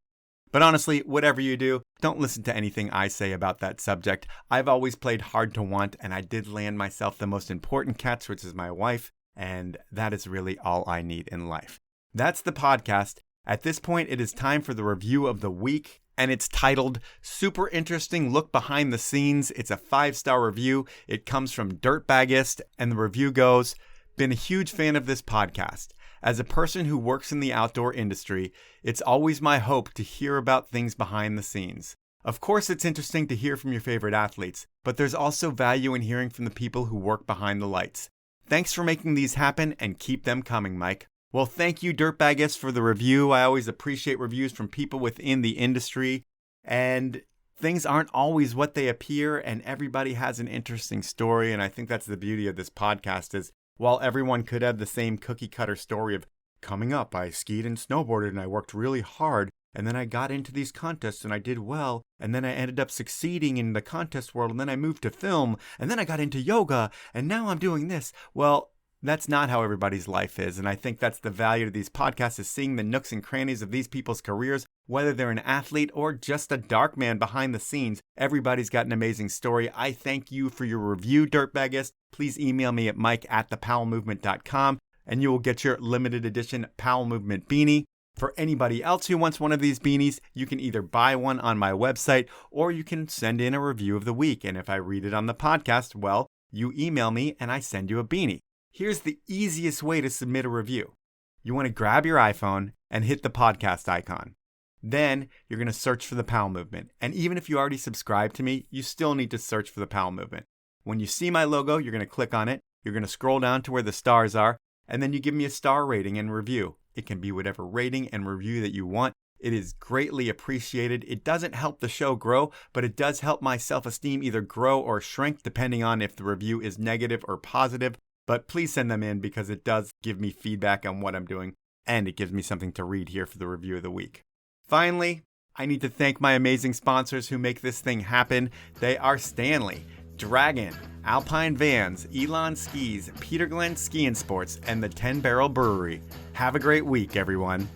But honestly, whatever you do, don't listen to anything I say about that subject. I've always played hard to want, and I did land myself the most important catch, which is my wife. And that is really all I need in life. That's the podcast. At this point, it is time for the review of the week. And it's titled Super Interesting Look Behind the Scenes. It's a 5-star review. It comes from Dirtbagist, and the review goes, been a huge fan of this podcast. As a person who works in the outdoor industry, it's always my hope to hear about things behind the scenes. Of course, it's interesting to hear from your favorite athletes, but there's also value in hearing from the people who work behind the lights. Thanks for making these happen, and keep them coming, Mike. Well, thank you, Dirtbagist, for the review. I always appreciate reviews from people within the industry. And things aren't always what they appear, and everybody has an interesting story. And I think that's the beauty of this podcast is, while everyone could have the same cookie-cutter story of, coming up, I skied and snowboarded, and I worked really hard, and then I got into these contests, and I did well, and then I ended up succeeding in the contest world, and then I moved to film, and then I got into yoga, and now I'm doing this. Well, that's not how everybody's life is, and I think that's the value of these podcasts, is seeing the nooks and crannies of these people's careers, whether they're an athlete or just a dark man behind the scenes. Everybody's got an amazing story. I thank you for your review, Dirtbagist. Please email me at mike@thepowellmovement.com, and you will get your limited edition Powell Movement beanie. For anybody else who wants one of these beanies, you can either buy one on my website, or you can send in a review of the week, and if I read it on the podcast, well, you email me and I send you a beanie. Here's the easiest way to submit a review. You want to grab your iPhone and hit the podcast icon. Then you're going to search for the Powell Movement. And even if you already subscribe to me, you still need to search for the Powell Movement. When you see my logo, you're going to click on it. You're going to scroll down to where the stars are, and then you give me a star rating and review. It can be whatever rating and review that you want. It is greatly appreciated. It doesn't help the show grow, but it does help my self-esteem either grow or shrink depending on if the review is negative or positive. But please send them in because it does give me feedback on what I'm doing, and it gives me something to read here for the review of the week. Finally, I need to thank my amazing sponsors who make this thing happen. They are Stanley, Dragon, Alpine Vans, Elon Skis, Peter Glenn Ski and Sports, and the 10 Barrel Brewery. Have a great week, everyone.